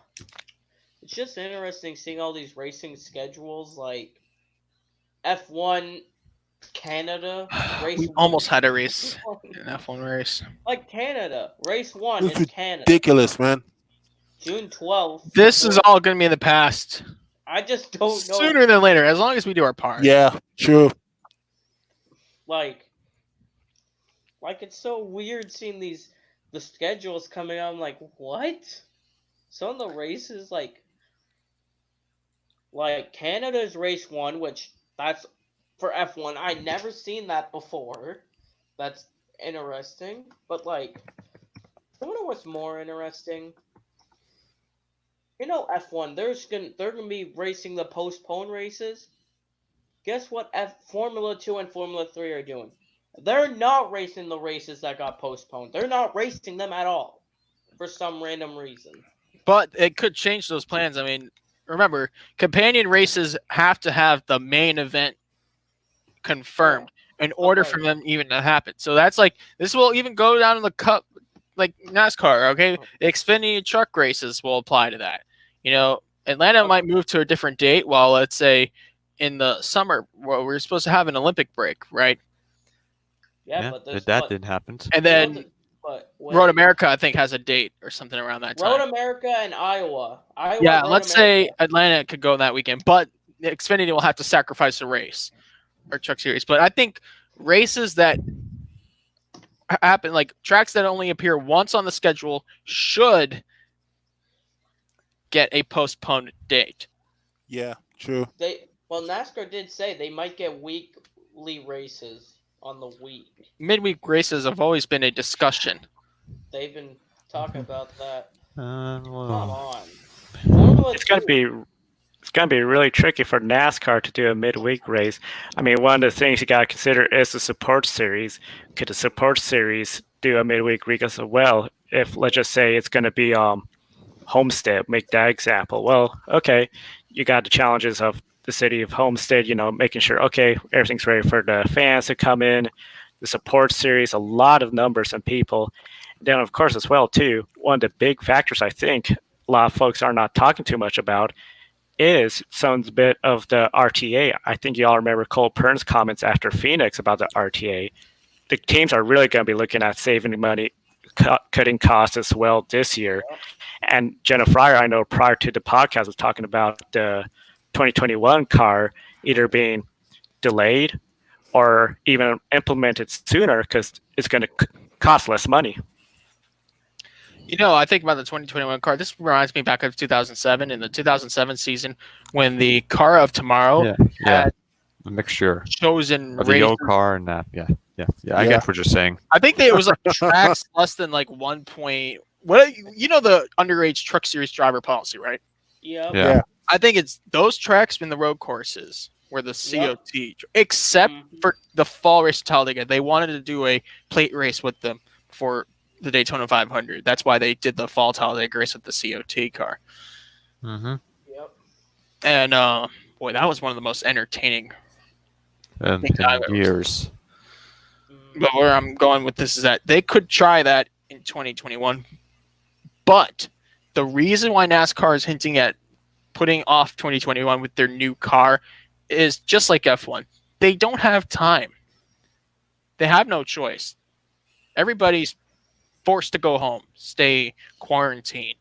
Speaker 4: It's just interesting seeing all these racing schedules, like F1 Canada race.
Speaker 1: We almost had a race, an F1 race.
Speaker 4: Like Canada, race 1
Speaker 5: It's
Speaker 4: in Canada.
Speaker 5: ridiculous, man.
Speaker 4: June 12th.
Speaker 1: This is all going to be in the past.
Speaker 4: I just don't know.
Speaker 1: Sooner than later, as long as we do our part.
Speaker 5: Yeah, true.
Speaker 4: Like it's so weird seeing the schedules coming out. I'm like, what? Some of the races, like Canada's race 1, which that's for F1. I never seen that before. That's interesting. But like, I wonder what's more interesting. You know, F1, they're gonna be racing the postponed races. Guess what Formula 2 and Formula 3 are doing? They're not racing the races that got postponed. They're not racing them at all for some random reason.
Speaker 1: But it could change those plans. I mean, remember, companion races have to have the main event confirmed in order for them even to happen. So that's like, this will even go down in the cup, like NASCAR, okay? The Xfinity truck races will apply to that. You know, Atlanta might move to a different date while, let's say, in the summer, well, we're supposed to have an Olympic break, right?
Speaker 4: Yeah,
Speaker 6: but that didn't happen.
Speaker 1: And then Road America, I think, has a date or something around that time.
Speaker 4: Road America and Iowa.
Speaker 1: Yeah, let's say Atlanta could go that weekend, but Xfinity will have to sacrifice a race or Truck Series. But I think races that happen, like tracks that only appear once on the schedule, should get a postponed date.
Speaker 5: Yeah, true.
Speaker 4: NASCAR did say they might get weekly races on the week.
Speaker 1: Midweek races have always been a discussion.
Speaker 4: They've been talking about that.
Speaker 6: Well,
Speaker 4: Come on.
Speaker 3: It's gonna be really tricky for NASCAR to do a midweek race. I mean, one of the things you gotta consider is the support series. Could the support series do a midweek race as well? If, let's just say, it's gonna be Homestead, make that example. Well, okay, you got the challenges of the city of Homestead, you know, making sure, okay, everything's ready for the fans to come in, the support series, a lot of numbers and people. And then, of course, as well, too, one of the big factors I think a lot of folks are not talking too much about is some bit of the RTA. I think you all remember Cole Pern's comments after Phoenix about the RTA. The teams are really going to be looking at saving money, cutting costs as well this year. And Jenna Fryer, I know prior to the podcast, was talking about the 2021 car either being delayed or even implemented sooner because it's going to cost less money.
Speaker 1: You know, I think about the 2021 car. This reminds me back of 2007, in the 2007 season, when the car of tomorrow had
Speaker 6: a mixture
Speaker 1: chosen
Speaker 6: of the old car and that. Yeah. I get what you're saying.
Speaker 1: I think it was like tracks less than like 1 point. What, you know, the underage Truck Series driver policy, right?
Speaker 4: Yeah.
Speaker 1: I think it's those tracks in the road courses where the COT, except for the fall race at Talladega, they wanted to do a plate race with them for the Daytona 500. That's why they did the fall Talladega race with the COT car.
Speaker 6: Mm-hmm.
Speaker 4: Yep.
Speaker 1: And boy, that was one of the most entertaining
Speaker 6: in years.
Speaker 1: But where I'm going with this is that they could try that in 2021. But the reason why NASCAR is hinting at putting off 2021 with their new car is just like F1. They don't have time. They have no choice. Everybody's forced to go home, stay quarantined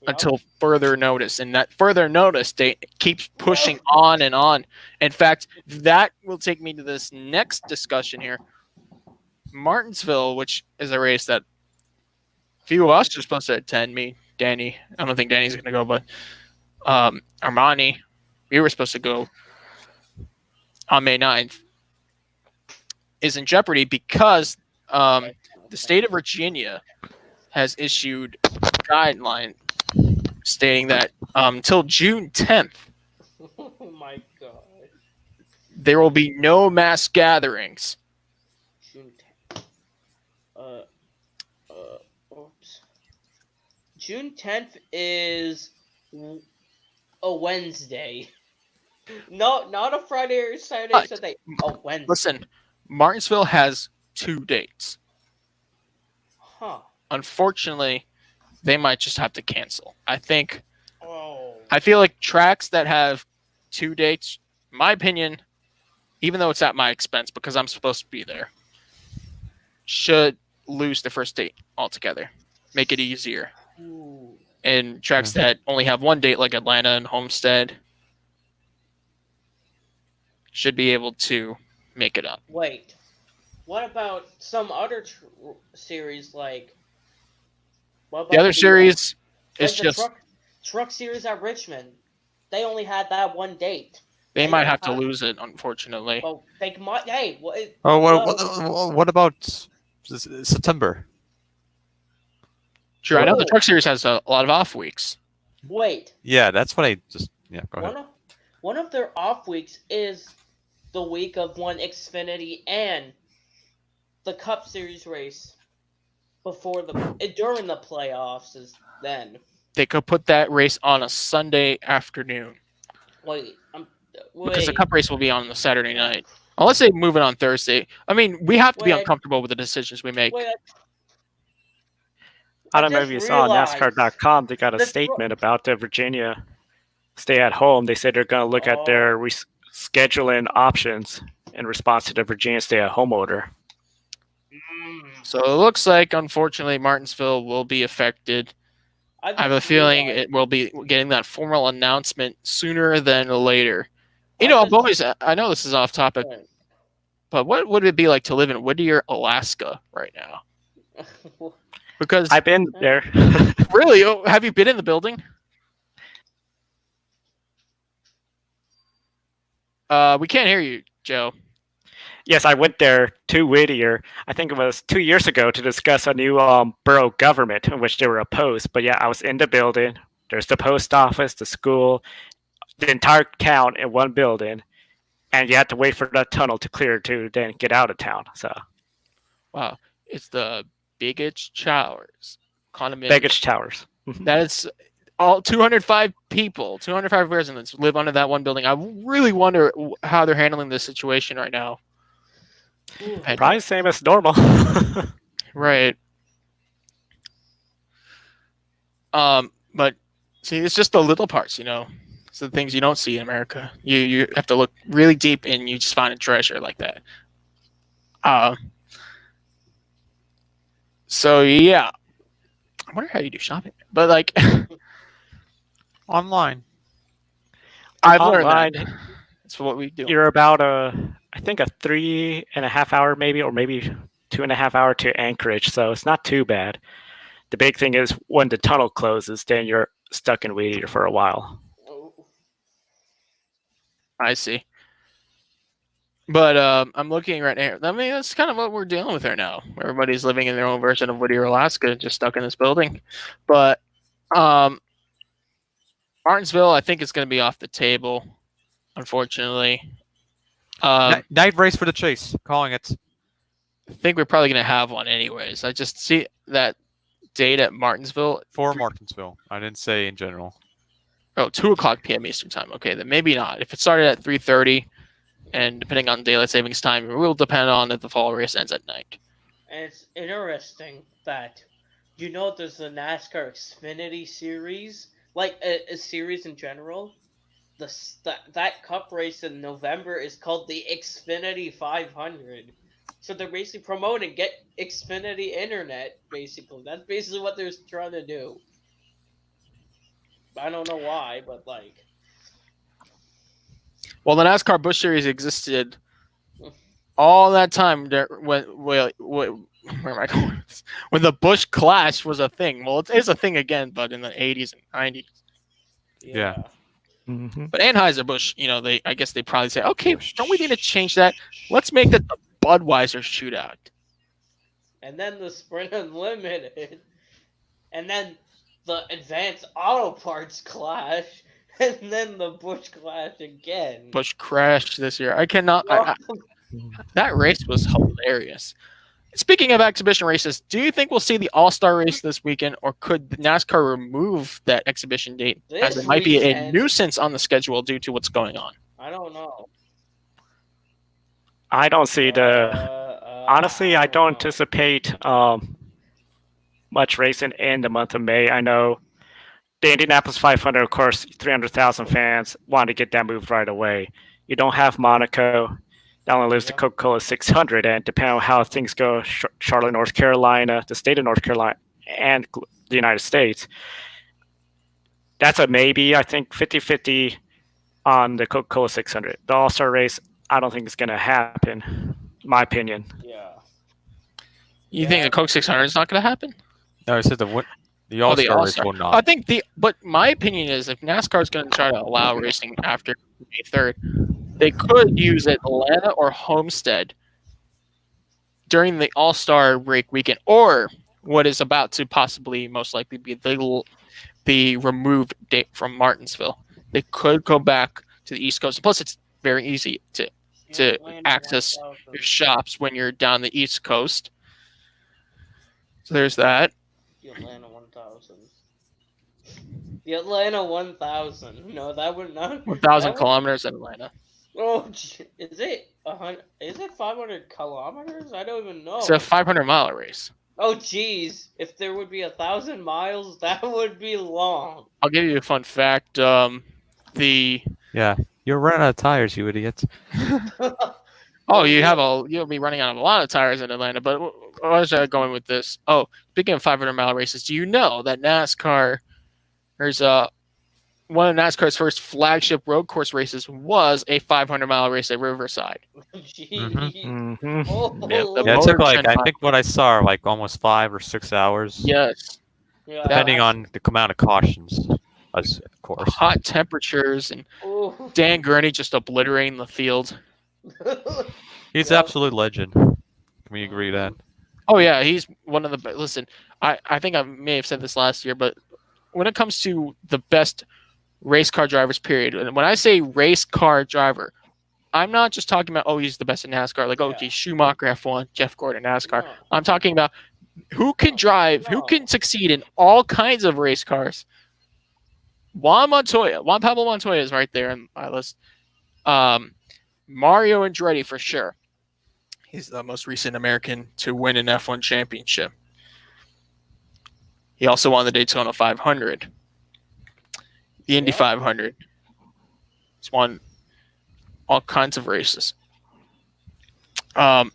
Speaker 1: until further notice. And that further notice date keeps pushing on and on. In fact, that will take me to this next discussion here. Martinsville, which is a race that few of us are supposed to attend, me, Danny. I don't think Danny's going to go, but Armani, we were supposed to go on May 9th, is in jeopardy because the state of Virginia has issued a guideline stating that until June 10th,
Speaker 4: Oh my god.
Speaker 1: there will be no mass gatherings.
Speaker 4: June 10th. Oops. June 10th is a Wednesday. No, not a Friday or Saturday, Sunday. A Wednesday.
Speaker 1: Listen, Martinsville has 2 dates.
Speaker 4: Huh.
Speaker 1: Unfortunately, they might just have to cancel. I
Speaker 4: Oh.
Speaker 1: feel like tracks that have 2 dates, in my opinion, even though it's at my expense because I'm supposed to be there, should lose the first date altogether. Make it easier.
Speaker 4: Ooh.
Speaker 1: And tracks that only have 1 date, like Atlanta and Homestead, should be able to make it up.
Speaker 4: Wait. What about some other series like? What about
Speaker 1: The other series
Speaker 4: like
Speaker 1: is
Speaker 4: the
Speaker 1: just
Speaker 4: truck series at Richmond? They only had that 1 date.
Speaker 1: they
Speaker 4: They
Speaker 1: might
Speaker 4: don't
Speaker 1: have to lose it, unfortunately.
Speaker 4: Well, they might. Hey,
Speaker 6: What about September?
Speaker 1: Sure, I know the
Speaker 4: Oh.
Speaker 1: truck series has a lot of off weeks.
Speaker 4: wait.
Speaker 6: Yeah, that's what I just. Yeah, go ahead.
Speaker 4: One of their off weeks is the week of one Xfinity and the Cup Series race before during the playoffs is then.
Speaker 1: They could put that race on a Sunday afternoon
Speaker 4: Wait,
Speaker 1: because the Cup race will be on the Saturday night. Unless they move it on Thursday. I mean, we have to be
Speaker 4: Wait.
Speaker 1: uncomfortable with the decisions we make.
Speaker 4: Wait,
Speaker 3: I don't know if
Speaker 4: just
Speaker 3: you saw on
Speaker 4: realized
Speaker 3: NASCAR.com, they got a
Speaker 4: the
Speaker 3: statement about the Virginia stay at home. They said they're going to look at their scheduling options in response to the Virginia stay at home order.
Speaker 1: So it looks like, unfortunately, Martinsville will be affected. I have a feeling it will be getting that formal announcement sooner than later. You know, I know this is off topic, but what would it be like to live in Whittier, Alaska right now? Because
Speaker 3: I've been there.
Speaker 1: really, have you been in the building? We can't hear you, Joe.
Speaker 3: Yes, I went there to Whittier. I think it was 2 years ago to discuss a new borough government in which they were opposed. But yeah, I was in the building. There's the post office, the school, the entire town in one building, and you had to wait for that tunnel to clear to then get out of town. So,
Speaker 1: wow, it's the Biggage Towers condominium.
Speaker 3: Baggage Towers.
Speaker 1: That is all 205 people, 205 residents live under that one building. I really wonder how they're handling this situation right now.
Speaker 3: Probably the same as normal.
Speaker 1: Right. But see, it's just the little parts, you know. It's the things you don't see in America. You have to look really deep, and you just find a treasure like that. So yeah, I wonder how you do shopping, but like
Speaker 6: Online.
Speaker 1: I've learned
Speaker 3: Online,
Speaker 1: that. That's what we do.
Speaker 3: you're about I think a 3.5 hour maybe, or maybe 2.5 hour to Anchorage, so it's not too bad. The big thing is when the tunnel closes, then you're stuck in Whittier for a while.
Speaker 1: I see. But I'm looking right now. I mean, that's kind of what we're dealing with right now. Everybody's living in their own version of Whittier, Alaska, just stuck in this building. But Martinsville, I think, is going to be off the table, unfortunately.
Speaker 6: Night race for the chase. Calling it.
Speaker 1: I think we're probably going to have one anyways. I just see that date at Martinsville.
Speaker 6: For Martinsville. I didn't say in general.
Speaker 1: Oh, 2:00 p.m. Eastern time. Okay, then maybe not. If it started at 3:30, and depending on daylight savings time, it will depend on if the fall race ends at night.
Speaker 4: And it's interesting that there's a NASCAR Xfinity series, like a series in general. That Cup race in November is called the Xfinity 500. So they're basically promoting get Xfinity Internet. Basically, that's basically what they're trying to do. I don't know why, but like.
Speaker 1: Well, the NASCAR Busch Series existed all that time. Where am I going? When the Busch Clash was a thing. Well, it is a thing again, but in the 80s and 90s.
Speaker 6: Yeah.
Speaker 3: Mm-hmm.
Speaker 1: But Anheuser-Busch, I guess they probably say, okay, don't we need to change that? Let's make that the Budweiser shootout.
Speaker 4: And then the Sprint Unlimited. And then the Advanced Auto Parts Clash. And then the Busch Clash again.
Speaker 1: Busch crashed this year. I cannot. That race was hilarious. Speaking of exhibition races, do you think we'll see the AllStar Race this weekend, or could NASCAR remove that exhibition date as it might be a nuisance on the schedule due to what's going on?
Speaker 4: I don't know.
Speaker 3: I don't see honestly, I don't anticipate much racing in the month of May. I know the Indianapolis 500, of course, 300,000 fans wanted to get that moved right away. You don't have Monaco. That only lives the Coca-Cola 600, and depending on how things go, Charlotte, North Carolina, the state of North Carolina, and the United States, that's a maybe. I think 50-50 on the Coca-Cola 600. The AllStar Race, I don't think it's going to happen, my opinion.
Speaker 4: Yeah.
Speaker 1: You think the Coke 600 is not going to happen?
Speaker 6: No, I said the All-Star Race will not.
Speaker 1: I think but my opinion is if NASCAR is going to try to allow racing after May 3rd, they could use Atlanta or Homestead during the All-Star break weekend, or what is about to possibly most likely be the removed date from Martinsville. They could go back to the East Coast. Plus, it's very easy to access your shops when you're down the East Coast. So there's that.
Speaker 4: The Atlanta 1000. The Atlanta 1000. No, that would not.
Speaker 1: 1,000 kilometers in Atlanta.
Speaker 4: Oh, is it 100? Is it 500 kilometers? I don't even know.
Speaker 1: It's a 500-mile race.
Speaker 4: Oh, jeez. If there would be 1,000 miles, that would be long.
Speaker 1: I'll give you a fun fact.
Speaker 6: Yeah, you're running out of tires, you idiots.
Speaker 1: You'll be running out of a lot of tires in Atlanta. But where was I going with this? Oh, speaking of 500-mile races, do you know that NASCAR? There's one of NASCAR's first flagship road course races was a 500-mile race at Riverside.
Speaker 4: Jeez.
Speaker 6: It took I think what I saw almost 5 or 6 hours.
Speaker 1: Yes.
Speaker 4: Yeah,
Speaker 6: depending on the amount of cautions, of course.
Speaker 1: Hot temperatures and Dan Gurney just obliterating the field.
Speaker 6: He's an absolute legend. Can we agree that?
Speaker 1: Oh yeah, he's one of the best. Listen, I think I may have said this last year, but when it comes to the best race car drivers, period, and when I say race car driver, I'm not just talking about he's the best in NASCAR, geez, Schumacher F1, Jeff Gordon NASCAR. No. I'm talking about who can drive, who can succeed in all kinds of race cars. Juan Pablo Montoya is right there on my list. Mario Andretti for sure. He's the most recent American to win an F1 championship. He also won the Daytona 500, the Indy 500. He's won all kinds of races. Would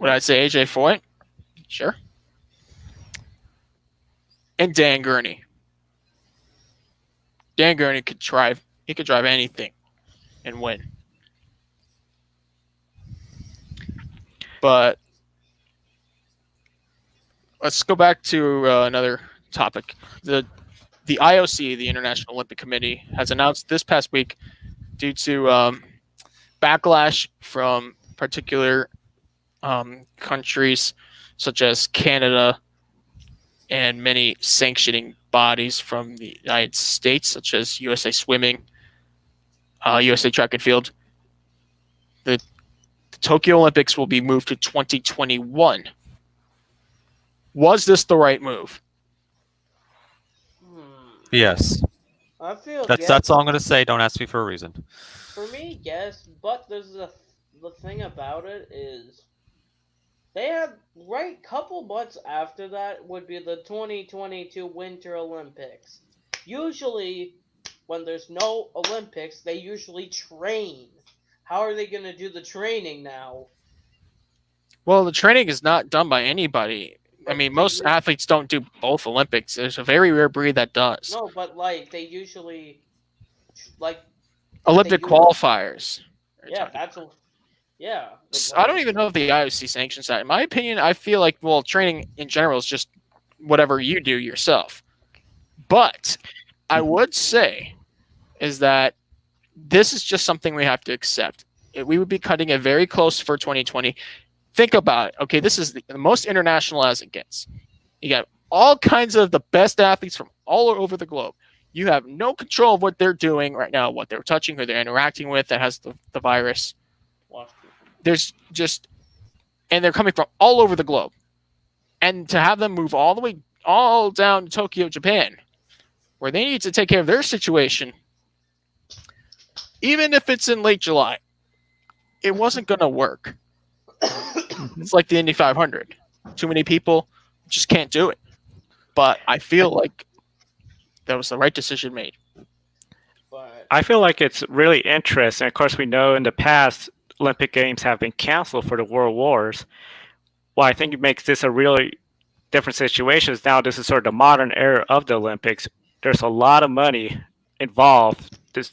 Speaker 1: I say AJ Foyt? Sure. And Dan Gurney. Dan Gurney could drive. He could drive anything and win. But let's go back to another topic. The IOC, the International Olympic Committee, has announced this past week, due to backlash from particular countries such as Canada and many sanctioning bodies from the United States, such as USA Swimming, USA Track and Field. The Tokyo Olympics will be moved to 2021. Was this the right move?
Speaker 6: Yes.
Speaker 4: I feel
Speaker 6: that's all I'm gonna say. Don't ask me for a reason.
Speaker 4: For me, yes, but there's the thing about it is they have couple months after that would be the 2022 Winter Olympics. Usually, when there's no Olympics, they usually train. How are they going to do the training now?
Speaker 1: Well, the training is not done by anybody. I mean, most athletes don't do both Olympics. There's a very rare breed that does.
Speaker 4: No, but they usually
Speaker 1: Olympic qualifiers.
Speaker 4: Yeah, yeah.
Speaker 1: I don't even know if the IOC sanctions that. In my opinion, I feel like training in general is just whatever you do yourself. But I would say is that this is just something we have to accept. We would be cutting it very close for 2020. Think about it. Okay, this is the most international as it gets. You got all kinds of the best athletes from all over the globe. You have no control of what they're doing right now, what they're touching, who they're interacting with that has the virus. There's and they're coming from all over the globe. And to have them move all down to Tokyo, Japan, where they need to take care of their situation, even if it's in late July, it wasn't going to work. It's like the Indy 500. Too many people just can't do it. but I feel like that was the right decision made.
Speaker 4: But
Speaker 3: I feel like it's really interesting. Of course, we know in the past Olympic Games have been canceled for the World Wars. Well, I think it makes this a really different situation is now this is sort of the modern era of the Olympics. There's a lot of money involved. This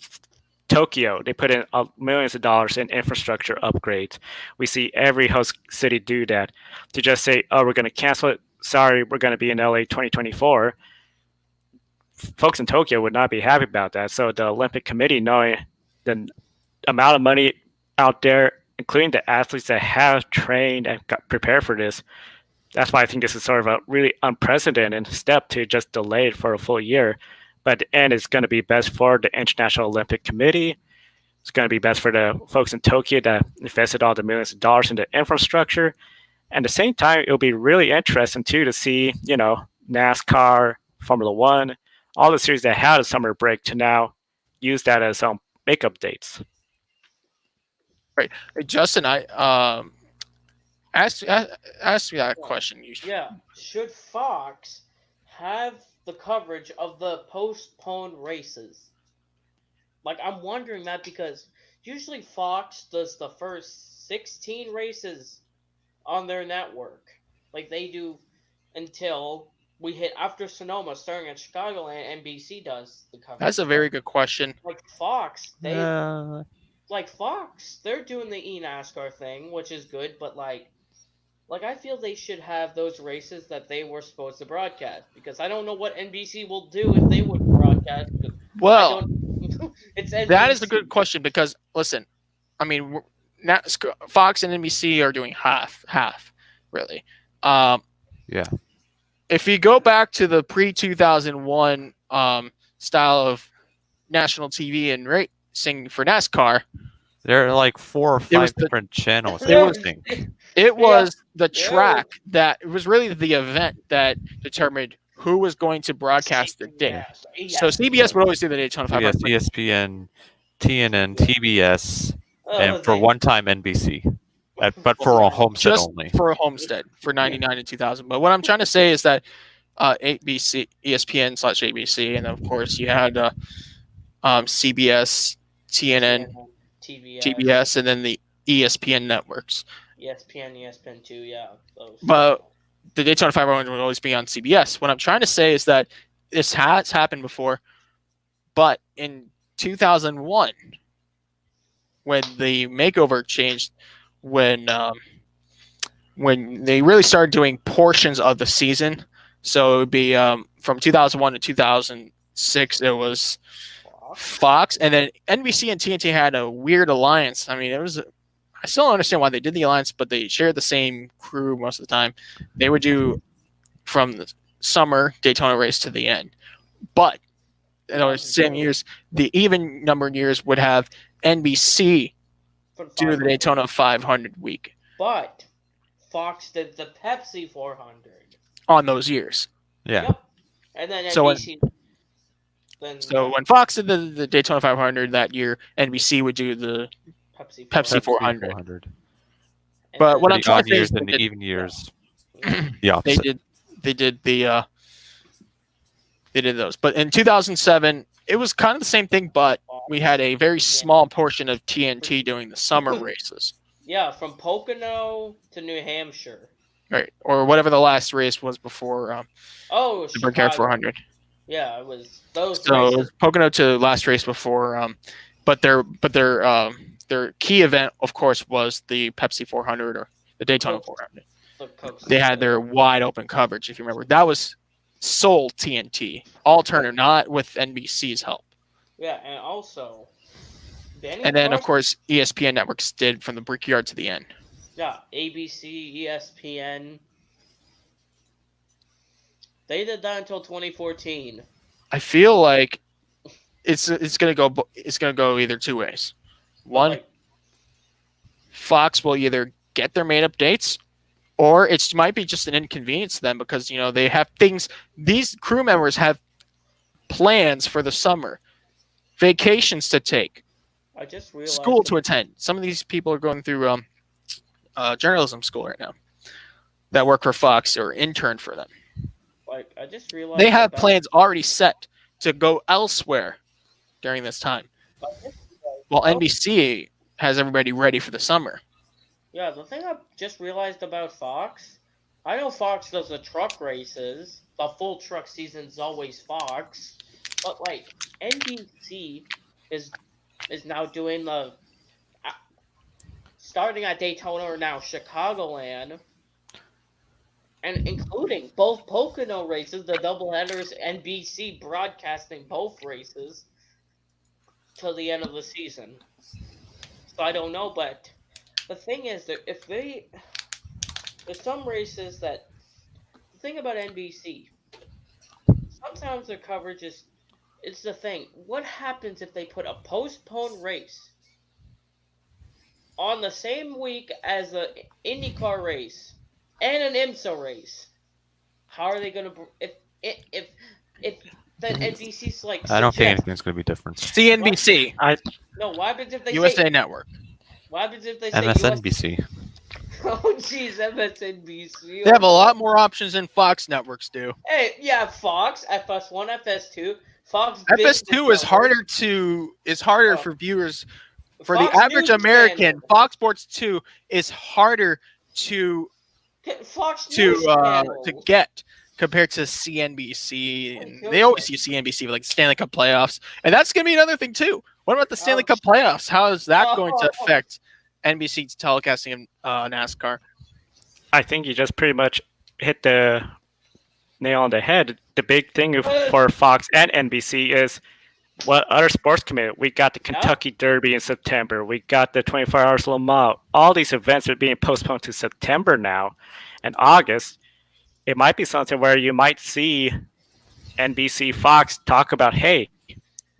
Speaker 3: Tokyo, they put in millions of dollars in infrastructure upgrades. We see every host city do that. To just say, oh, we're going to cancel it. Sorry, we're going to be in LA 2024. Folks in Tokyo would not be happy about that. So the Olympic Committee, knowing the amount of money out there, including the athletes that have trained and got prepared for this, that's why I think this is sort of a really unprecedented step to just delay it for a full year. But at the end, it's going to be best for the International Olympic Committee. It's going to be best for the folks in Tokyo that invested all the millions of dollars into infrastructure. And at the same time, it'll be really interesting, too, to see, NASCAR, Formula One, all the series that had a summer break to now use that as makeup dates.
Speaker 1: Right. Hey, Justin, I ask me that question.
Speaker 4: yeah, should Fox have the coverage of the postponed races? Like, I'm wondering that because usually Fox does the first 16 races on their network. Like, they do until we hit after Sonoma, starting at Chicagoland, NBC does the coverage.
Speaker 1: That's a very good question.
Speaker 4: Like, Fox, they're doing the eNASCAR thing, which is good, but like I feel they should have those races that they were supposed to broadcast, because I don't know what NBC will do if they would broadcast.
Speaker 1: Well,
Speaker 4: it's NBC.
Speaker 1: That is a good question because, listen, I mean, Fox and NBC are doing half, really.
Speaker 6: Yeah.
Speaker 1: If you go back to the pre-2001 style of national TV and racing for NASCAR,
Speaker 6: there are like 4 or 5 different channels.
Speaker 1: It was the track that it was really the event that determined who was going to broadcast the day. So CBS would always do the Daytona 500.
Speaker 6: Yes, ESPN, TNN, TBS, and for one time NBC. But for a Homestead
Speaker 1: just
Speaker 6: only.
Speaker 1: For a Homestead for 99 and 2000. But what I'm trying to say is that ABC, ESPN/ABC, and of course you had CBS, TNN, TBS, and then the ESPN networks.
Speaker 4: ESPN2, yeah.
Speaker 1: But the Daytona 500 will always be on CBS. What I'm trying to say is that this has happened before, but in 2001, when the makeover changed, when they really started doing portions of the season, so it would be from 2001 to 2006, it was Fox, and then NBC and TNT had a weird alliance. I mean, I still don't understand why they did the alliance, but they shared the same crew most of the time. They would do from the summer Daytona race to the end. But in those same years, the even numbered years would have NBC do the Daytona 500 week.
Speaker 4: But Fox did the Pepsi 400
Speaker 1: on those years.
Speaker 6: Yeah.
Speaker 4: Yep. And then NBC.
Speaker 1: So when Fox did the Daytona 500 that year, NBC would do the Pepsi 400. But what I'm trying to say is
Speaker 6: in the even years, the opposite.
Speaker 1: They did those. But in 2007, it was kind of the same thing, but we had a very small portion of TNT doing the summer races.
Speaker 4: Yeah, from Pocono to New Hampshire.
Speaker 1: Right, or whatever the last race was before the Brickyard 400.
Speaker 4: Yeah, it was those
Speaker 1: so
Speaker 4: races.
Speaker 1: It was Pocono to last race before, but their key event, of course, was the Pepsi 400 or the Daytona 400. They had their wide open coverage, if you remember. That was sole TNT, all Turner, not with NBC's help.
Speaker 4: Yeah, and also,
Speaker 1: and then of course ESPN networks did from the Brickyard to the end.
Speaker 4: Yeah, ABC, ESPN. They did that until 2014.
Speaker 1: I feel like it's gonna go either two ways. One, Fox will either get their made up dates, or it might be just an inconvenience to them because they have things. These crew members have plans for the summer, vacations to take,
Speaker 4: I just realized
Speaker 1: school to attend. Some of these people are going through journalism school right now that work for Fox or intern for them.
Speaker 4: Like, I just realized
Speaker 1: They have plans already set to go elsewhere during this time. While NBC has everybody ready for the summer.
Speaker 4: Yeah, the thing I just realized about Fox, I know Fox does the truck races. The full truck season's always Fox. But, like, NBC is now doing the... starting at Daytona or now Chicagoland, and including both Pocono races, the doubleheaders, NBC broadcasting both races till the end of the season. So I don't know, but the thing is that there's some races that, the thing about NBC, sometimes their coverage it's the thing. What happens if they put a postponed race on the same week as the IndyCar race and an IMSA race? How are they going to if the NBC selects?
Speaker 6: I don't think anything's going to be different.
Speaker 1: CNBC.
Speaker 4: No, what happens if they
Speaker 1: USA Network.
Speaker 4: What happens if they say
Speaker 6: MSNBC.
Speaker 4: Oh jeez, MSNBC.
Speaker 1: They have a lot more options than Fox networks do.
Speaker 4: Hey, yeah, Fox, FS1, FS2, Fox.
Speaker 1: FS2 is harder for viewers. For
Speaker 4: Fox
Speaker 1: the average
Speaker 4: News
Speaker 1: American,
Speaker 4: Channel.
Speaker 1: Fox Sports 2 is harder to get compared to CNBC. And they always use CNBC for like Stanley Cup playoffs, and that's going to be another thing too. What about the Stanley Cup playoffs? How is that going to affect NBC's telecasting in NASCAR?
Speaker 3: I think you just pretty much hit the nail on the head. The big thing for Fox and NBC is what other sports commit. We got the Kentucky Derby in September. We got the 24 Hours Le Mans. All these events are being postponed to September now and August. It might be something where you might see NBC, Fox talk about, hey,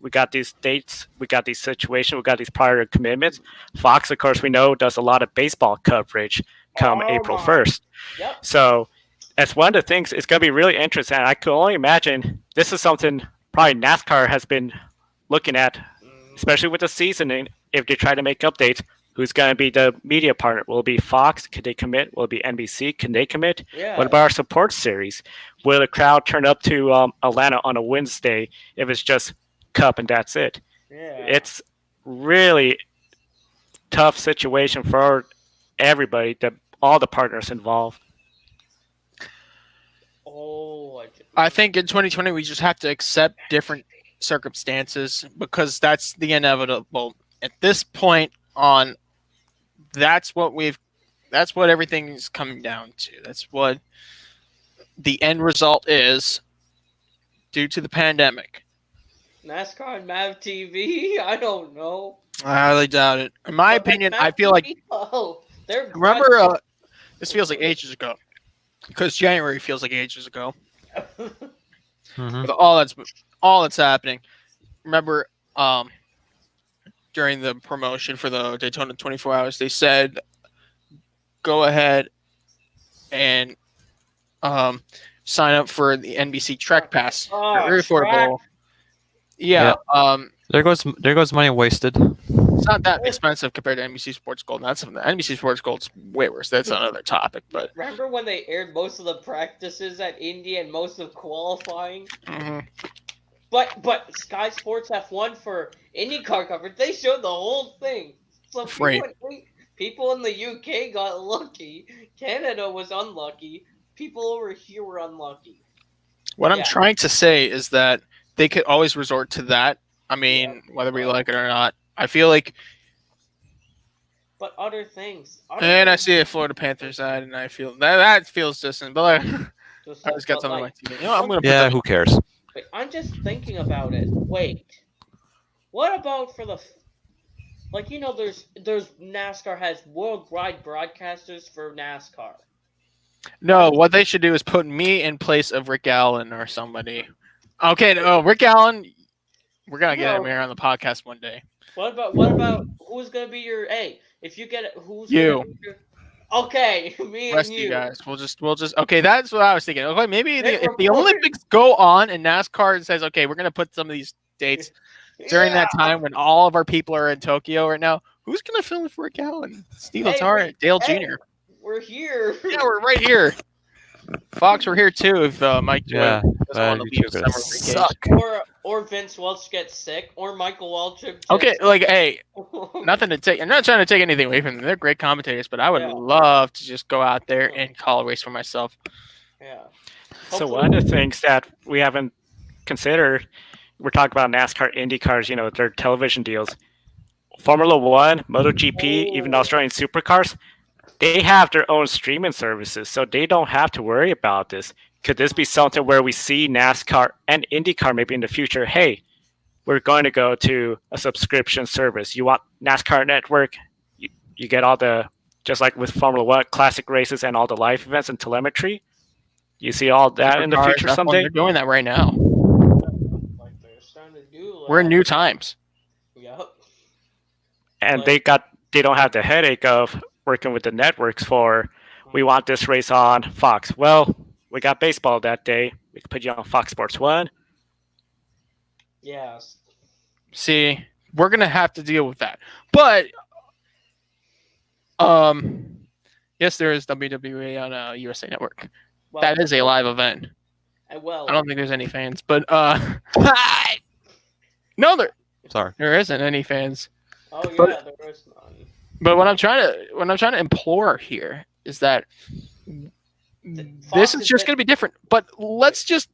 Speaker 3: we got these dates, we got these situations, we got these prior commitments. Fox, of course, we know does a lot of baseball coverage come April 1st.
Speaker 4: Yep.
Speaker 3: So that's one of the things. It's going to be really interesting. I could only imagine this is something probably NASCAR has been looking at, especially with the seasoning. If they try to make updates, who's going to be the media partner? Will it be Fox? Can they commit? Will it be NBC? Can they commit?
Speaker 4: Yeah.
Speaker 3: What about our support series? Will the crowd turn up to Atlanta on a Wednesday if it's just Cup and that's it?
Speaker 4: Yeah.
Speaker 3: It's really tough situation for everybody, all the partners involved.
Speaker 1: I think in 2020 we just have to accept different circumstances because that's the inevitable. At this point on, that's what everything is coming down to. That's what the end result is due to the pandemic.
Speaker 4: NASCAR and MAV TV? I don't know.
Speaker 1: I highly doubt it. In my opinion, I feel like remember this feels like ages ago because January feels like ages ago. With all that's happening. Remember, during the promotion for the Daytona 24 Hours, they said, "Go ahead and sign up for the NBC Trek Pass. Very affordable." Yeah.
Speaker 6: There goes money wasted.
Speaker 1: It's not that expensive compared to NBC Sports Gold. That's NBC Sports Gold's way worse. That's another topic. But
Speaker 4: remember when they aired most of the practices at Indy and most of qualifying?
Speaker 1: Mm-hmm.
Speaker 4: But Sky Sports F1 for IndyCar coverage, they showed the whole thing. So people in the UK got lucky. Canada was unlucky. People over here were unlucky.
Speaker 1: What I'm trying to say is that they could always resort to that. I mean, whether we like it or not. I feel like.
Speaker 4: But other things.
Speaker 1: I see a Florida Panthers side, and I feel that feels distant. But I just got something like TV. You know, I'm gonna.
Speaker 6: Yeah, who cares?
Speaker 4: Wait, I'm just thinking about it. Wait, what about for the, like, you know, there's NASCAR has worldwide broadcasters for NASCAR.
Speaker 1: No, what they should do is put me in place of Rick Allen or somebody. Okay, no, Rick Allen, we're gonna get him here on the podcast one day.
Speaker 4: What about who's gonna be your if you get it, who's
Speaker 1: you?
Speaker 4: Gonna be your, okay, me
Speaker 1: Rest
Speaker 4: and
Speaker 1: you guys. We'll just okay. That's what I was thinking. Okay, maybe if the Olympics go on and NASCAR says, okay, we're gonna put some of these dates during that time when all of our people are in Tokyo right now. Who's gonna fill in for Rick Allen? Steve Letarte, Dale Jr.
Speaker 4: We're here.
Speaker 1: Yeah, we're right here. Fox, we're here too. If Mike
Speaker 6: Yeah,
Speaker 1: doesn't want to
Speaker 6: you
Speaker 1: leave
Speaker 6: two are gonna
Speaker 1: summer vacation.
Speaker 6: suck.
Speaker 4: Or Vince Welch gets sick, or Michael Waltrip.
Speaker 1: Okay, like, hey, nothing to take. I'm not trying to take anything away from them. They're great commentators, but I would
Speaker 4: Yeah.
Speaker 1: love to just go out there and call a race for myself.
Speaker 4: Yeah.
Speaker 3: So one of the things that we haven't considered, we're talking about NASCAR, IndyCars, you know, their television deals. Formula One, MotoGP, even Australian Supercars, they have their own streaming services, so they don't have to worry about this. Could this be something where we see NASCAR and IndyCar maybe in the future? Hey, we're going to go to a subscription service. You want NASCAR Network? You get all the, just like with Formula One, classic races and all the live events and telemetry. You see all that in the
Speaker 1: Supercars,
Speaker 3: future
Speaker 1: F1,
Speaker 3: someday?
Speaker 1: They're doing that right now.
Speaker 4: Like they're starting to do.
Speaker 1: We're in new times.
Speaker 4: Yep.
Speaker 3: And
Speaker 4: Like-
Speaker 3: they don't have the headache of working with the networks for, we want this race on Fox. Well, we got baseball that day. We can put you on Fox Sports 1.
Speaker 4: Yes.
Speaker 1: See, we're gonna have to deal with that. But yes, there is WWE on USA Network.
Speaker 4: Well,
Speaker 1: That is a live event.
Speaker 4: Well,
Speaker 1: I don't think there's any fans, but no,
Speaker 6: Sorry.
Speaker 1: there isn't any fans.
Speaker 4: Oh yeah,
Speaker 1: but-
Speaker 4: there is none.
Speaker 1: But what I'm trying to implore here is that this
Speaker 4: Fox
Speaker 1: is
Speaker 4: is
Speaker 1: just
Speaker 4: it-
Speaker 1: going to be different. But let's just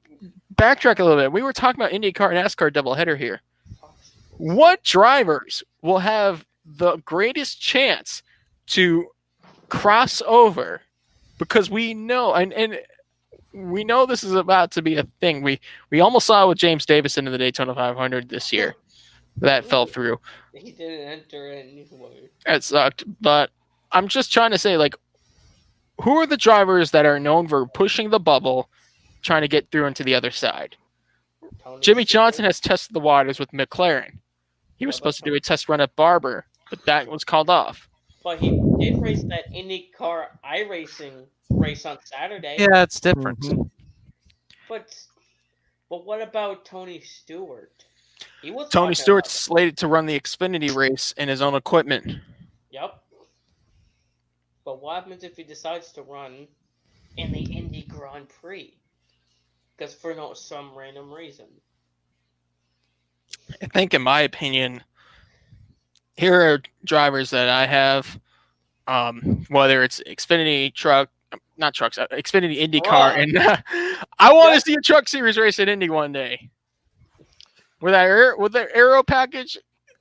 Speaker 1: backtrack a little bit. We were talking about IndyCar and NASCAR doubleheader here. What drivers will have the greatest chance to cross over? Because we know, and we know this is about to be a thing. We almost saw it with James Davison in the Daytona 500 this year. That fell through.
Speaker 4: He didn't enter anyway.
Speaker 1: It sucked. But I'm just trying to say, like, who are the drivers that are known for pushing the bubble, trying to get through into the other side?
Speaker 4: Tony
Speaker 1: Jimmy
Speaker 4: Stewart.
Speaker 1: Johnson has tested the waters with McLaren. He was
Speaker 4: Yeah,
Speaker 1: supposed to
Speaker 4: that's
Speaker 1: do a test run at Barber, but that was called off.
Speaker 4: But he did race that IndyCar iRacing race on Saturday.
Speaker 6: Yeah, it's different.
Speaker 1: Mhm.
Speaker 4: But what about Tony Stewart? He was
Speaker 1: Tony
Speaker 4: talking
Speaker 1: Stewart's slated to run the Xfinity race in his own equipment.
Speaker 4: Yep. But what happens if he decides to run in the Indy Grand Prix? Because for some random reason.
Speaker 1: I think, in my opinion, here are drivers that I have, whether it's Xfinity Xfinity IndyCar, and I want to see a truck series race at Indy one day. With that aero package,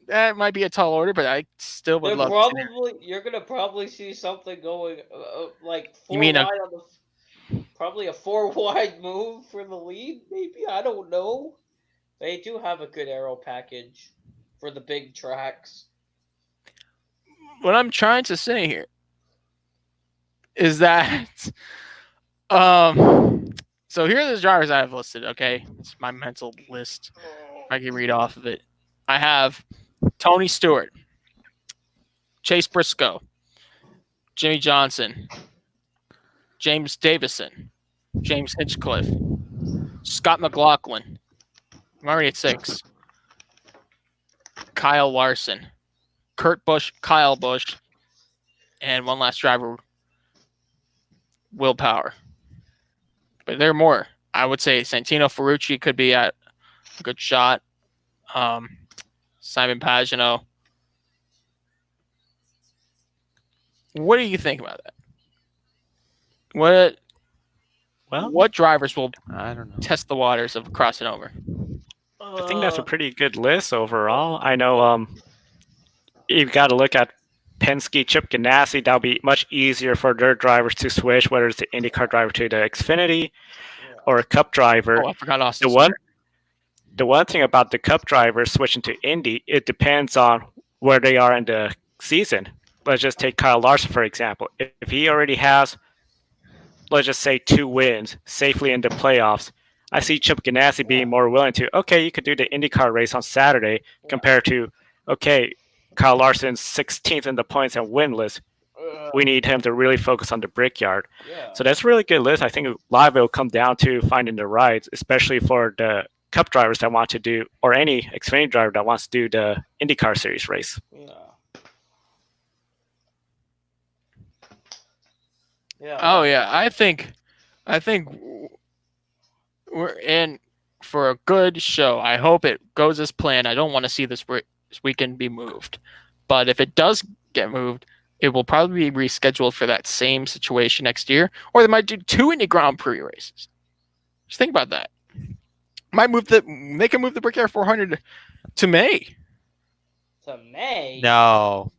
Speaker 1: that might be a tall order, but I still would love to.
Speaker 4: You're gonna probably see something going like four
Speaker 1: You mean
Speaker 4: wide on the probably a 4 wide move for the lead. Maybe I don't know. They do have a good aero package for the big tracks.
Speaker 1: What I'm trying to say here is that, so here are the drivers I have listed. Okay, it's my mental list. I can read off of it. I have Tony Stewart, Chase Briscoe, Jimmy Johnson, James Davison, James Hinchcliffe, Scott McLaughlin. I'm already at 6. Kyle Larson, Kurt Busch, Kyle Busch, and one last driver, Will Power. But there are more. I would say Santino Ferrucci could be at a good shot. Simon Pagenaud. What do you think about that? What drivers will
Speaker 6: I don't know.
Speaker 1: test the waters of crossing over?
Speaker 3: I think that's a pretty good list overall. I know you've got to look at Penske, Chip Ganassi. That'll be much easier for their drivers to switch, whether it's the IndyCar driver to the Xfinity or a Cup driver.
Speaker 1: Oh, I forgot Austin.
Speaker 3: The one thing about the Cup drivers switching to Indy, it depends on where they are in the season. Let's just take Kyle Larson, for example. If he already has, let's just say, 2 wins safely in the playoffs, I see Chip Ganassi being more willing to, okay, you could do the IndyCar race on Saturday compared to, okay, Kyle Larson's 16th in the points and winless. We need him to really focus on the Brickyard.
Speaker 4: Yeah.
Speaker 3: So that's a really good list. I think a lot of it will come down to finding the rides, especially for the Cup drivers that want to do, or any Xfinity driver that wants to do the IndyCar Series race.
Speaker 4: Yeah.
Speaker 1: Oh yeah, I think I think we're in for a good show. I hope it goes as planned. I don't want to see this weekend be moved. But if it does get moved, it will probably be rescheduled for that same situation next year. Or they might do 2 Indy Grand Prix races. Just think about that. They can move the Brickyard 400 to May.
Speaker 4: To May?
Speaker 6: No.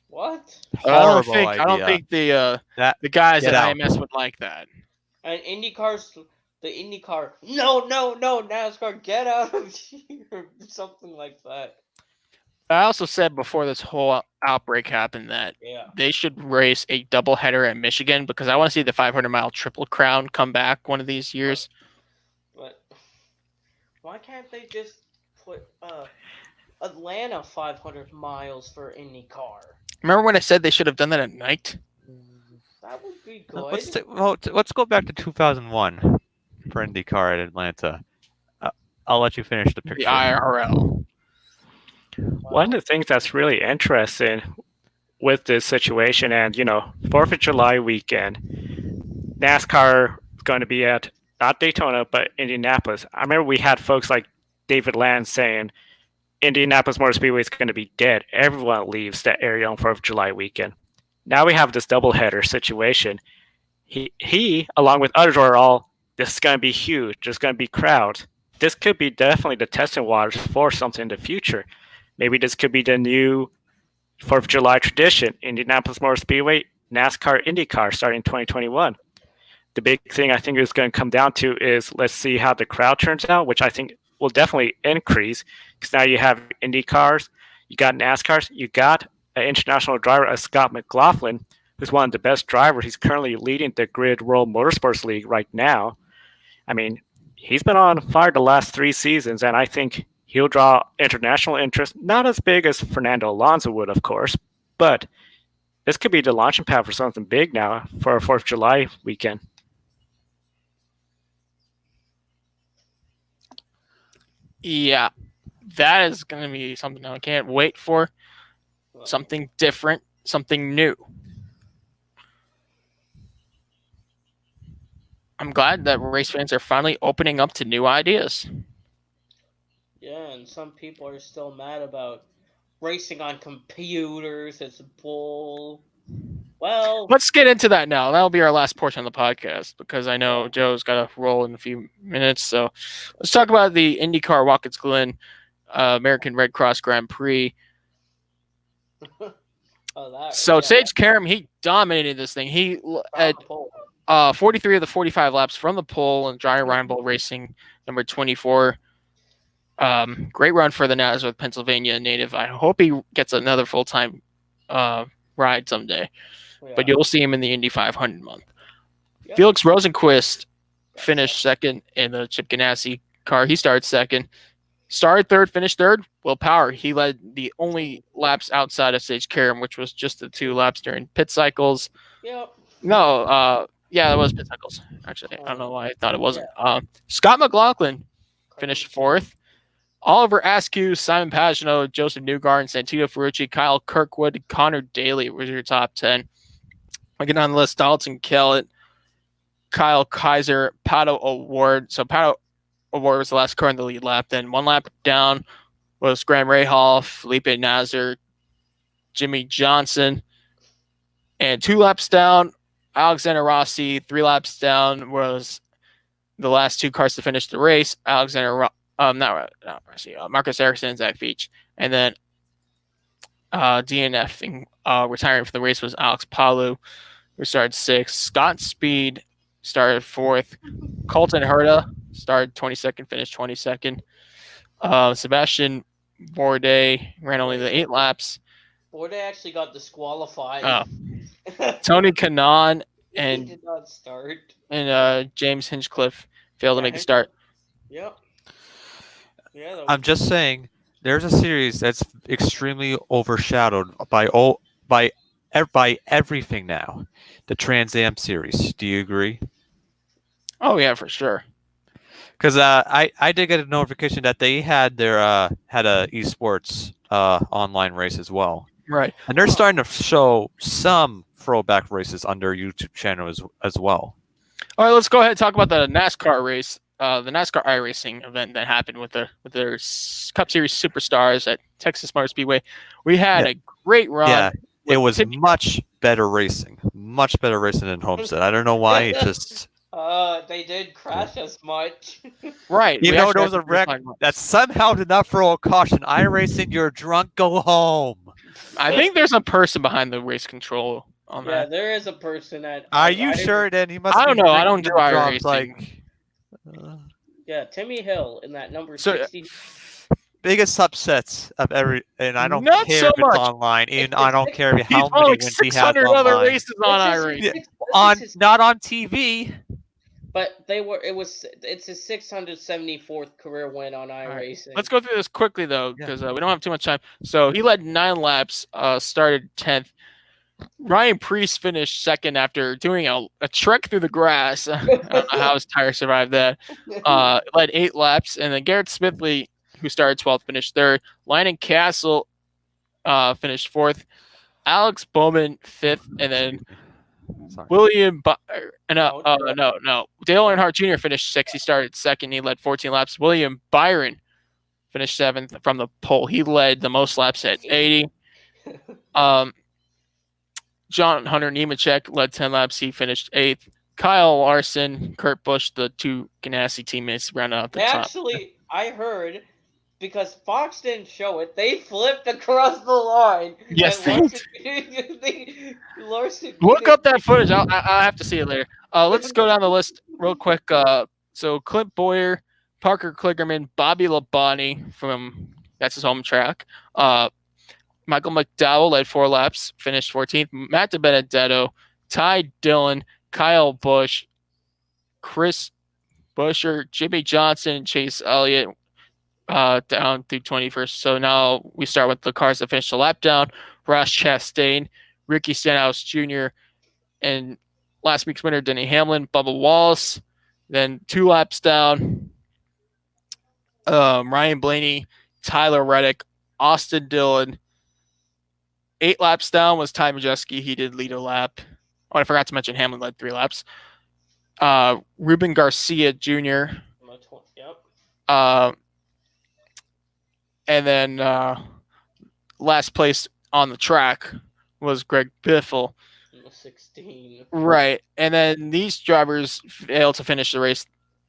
Speaker 4: What?
Speaker 6: Horrible
Speaker 1: I don't think the guys at IMS would like that.
Speaker 4: And the IndyCar. No, NASCAR, get out of here. Something like that.
Speaker 1: I also said before this whole outbreak happened that they should race a doubleheader at Michigan because I want to see the 500-mile Triple Crown come back one of these years.
Speaker 4: But why can't they just put Atlanta 500 miles for IndyCar?
Speaker 1: Remember when I said they should have done that at night?
Speaker 4: That would be good.
Speaker 6: Let's go back to 2001 for IndyCar at Atlanta. I'll let you finish the picture.
Speaker 1: The IRL.
Speaker 3: One of the things that's really interesting with this situation, and 4th of July weekend, NASCAR is going to be at not Daytona but Indianapolis. I remember we had folks like David Land saying Indianapolis Motor Speedway is going to be dead. Everyone leaves that area on 4th of July weekend. Now we have this doubleheader situation. He along with others are all, this is going to be huge. There's going to be crowds. This could be definitely the testing waters for something in the future. Maybe this could be the new 4th of July tradition. Indianapolis Motor Speedway, NASCAR, IndyCar starting in 2021. The big thing I think is going to come down to is let's see how the crowd turns out, which I think will definitely increase because now you have IndyCars, you got NASCARs, you got an international driver, Scott McLaughlin, who's one of the best drivers. He's currently leading the Grid World Motorsports League right now. I mean, he's been on fire the last 3 seasons, and I think he'll draw international interest, not as big as Fernando Alonso would, of course, but this could be the launching pad for something big now for a 4th of July weekend.
Speaker 1: Yeah, that is going to be something I can't wait for. Something different, something new. I'm glad that race fans are finally opening up to new ideas.
Speaker 4: Yeah, and some people are still mad about racing on computers. It's bull. Well,
Speaker 1: let's get into that now. That'll be our last portion of the podcast because I know Joe's got to roll in a few minutes. So let's talk about the IndyCar Watkins Glen American Red Cross Grand Prix. Sage Karam, he dominated this thing. He had 43 of the 45 laps from the pole and Johnny Reinbold Racing, number 24. Great run for the Nazareth, Pennsylvania native. I hope he gets another full-time ride someday. But you'll see him in the Indy 500 month. Yep. Felix Rosenquist finished second in the Chip Ganassi car. He started second. Started third, finished third. Will Power, he led the only laps outside of Sage Karam, which was just the 2 laps during pit cycles.
Speaker 4: Yep.
Speaker 1: No, that was pit cycles. Actually, I don't know why I thought it wasn't. Scott McLaughlin finished 4th. Oliver Askew, Simon Pagano, Joseph Newgarden, Santino Ferrucci, Kyle Kirkwood, Connor Daly was your top 10. Again on the list, Donaldson Kellett, Kyle Kaiser, Pato O'Ward. So Pato O'Ward was the last car in the lead lap. Then 1 lap down was Graham Rahal, Felipe Nasr, Jimmy Johnson. And 2 laps down, Alexander Rossi. 3 laps down was the last 2 cars to finish the race. Marcus Ericsson and Zach Veach. And then DNFing, retiring from the race was Alex Palou, who started 6th. Scott Speed started 4th. Colton Herta started 22nd, finished 22nd. Sebastian Bourdais ran only the 8 laps.
Speaker 4: Bourdais actually got disqualified.
Speaker 1: Tony Kanaan and
Speaker 4: he did not start.
Speaker 1: And James Hinchcliffe failed to make a start.
Speaker 4: Yep. Yeah,
Speaker 6: I'm just saying, there's a series that's extremely overshadowed by everything now. The Trans Am series. Do you agree?
Speaker 1: Oh yeah, for sure.
Speaker 6: Because I did get a notification that they had their had a esports online race as well.
Speaker 1: Right.
Speaker 6: And they're starting to show some throwback races on their YouTube channel as well.
Speaker 1: All right, let's go ahead and talk about the NASCAR race, the NASCAR iRacing event that happened with their Cup Series superstars at Texas Motor Speedway. We had
Speaker 6: Yeah.
Speaker 1: a great run.
Speaker 6: Yeah, it
Speaker 1: with
Speaker 6: was
Speaker 1: Timmy-
Speaker 6: much better racing than Homestead. I don't know why. It just
Speaker 4: They did crash as much.
Speaker 1: right.
Speaker 6: even
Speaker 1: we
Speaker 6: though
Speaker 1: actually
Speaker 6: there
Speaker 1: had
Speaker 6: was a
Speaker 1: to
Speaker 6: wreck
Speaker 1: find one.
Speaker 6: that somehow did not throw a caution. iRacing, you're drunk. Go home.
Speaker 1: I think there's a person behind the race control on
Speaker 4: Yeah,
Speaker 1: that.
Speaker 4: there is a person at.
Speaker 6: Are you sure? Then he must.
Speaker 1: I don't
Speaker 6: be
Speaker 1: know. I don't
Speaker 6: drinking
Speaker 1: do
Speaker 6: and dropped,
Speaker 1: iRacing.
Speaker 6: like.
Speaker 4: Yeah, Timmy Hill in that number
Speaker 1: So,
Speaker 4: 60.
Speaker 6: Biggest upsets of every, and I don't
Speaker 1: Not
Speaker 6: care
Speaker 1: so
Speaker 6: if it's
Speaker 1: much.
Speaker 6: online. Even
Speaker 4: It's
Speaker 6: I don't
Speaker 4: six-
Speaker 6: care
Speaker 1: He's
Speaker 6: how
Speaker 1: won
Speaker 6: many
Speaker 1: like
Speaker 6: wins he has
Speaker 1: 600 other
Speaker 6: online.
Speaker 1: races on
Speaker 4: This is-
Speaker 1: iRacing.
Speaker 6: Yeah,
Speaker 4: this
Speaker 6: on
Speaker 4: is-
Speaker 6: not on TV.
Speaker 4: But it's his 674th career win on iRacing.
Speaker 1: Let's go through this quickly though,
Speaker 6: Yeah.
Speaker 1: because we don't have too much time. So he led 9 laps, started 10th. Ryan Preece finished second after doing a trek through the grass. I don't know how his tire survived that. Led 8 laps, and then Garrett Smithley, who started 12th, finished third. Lynon Castle finished 4th. Alex Bowman 5th, and then
Speaker 6: Sorry.
Speaker 1: William. No. Dale Earnhardt Jr. finished 6th. He started second. He led 14 laps. William Byron finished 7th from the pole. He led the most laps at 80. John Hunter Nemechek led 10 laps. He finished 8th. Kyle Larson, Kurt Busch, the 2 Ganassi teammates, rounded out the
Speaker 4: They
Speaker 1: top.
Speaker 4: actually, I heard, because Fox didn't show it, they flipped across the line.
Speaker 1: Yes,
Speaker 4: and
Speaker 1: they
Speaker 4: Larson
Speaker 1: Look up that footage. I'll have to see it later. Let's go down the list real quick. So Clint Boyer, Parker Kligerman, Bobby Labonte that's his home track. Michael McDowell led 4 laps, finished 14th. Matt DiBenedetto, Ty Dillon, Kyle Busch, Chris Buescher, Jimmy Johnson, and Chase Elliott down through 21st. So now we start with the cars that finished the lap down. Ross Chastain, Ricky Stenhouse Jr., and last week's winner, Denny Hamlin, Bubba Wallace. Then 2 laps down, Ryan Blaney, Tyler Reddick, Austin Dillon. 8 laps down was Ty Majeski. He did lead a lap. Oh, I forgot to mention Hamlin led 3 laps. Ruben Garcia Jr.
Speaker 4: Yep.
Speaker 1: And then last place on the track was Greg Biffle.
Speaker 4: 16.
Speaker 1: Right. And then these drivers failed to finish the race.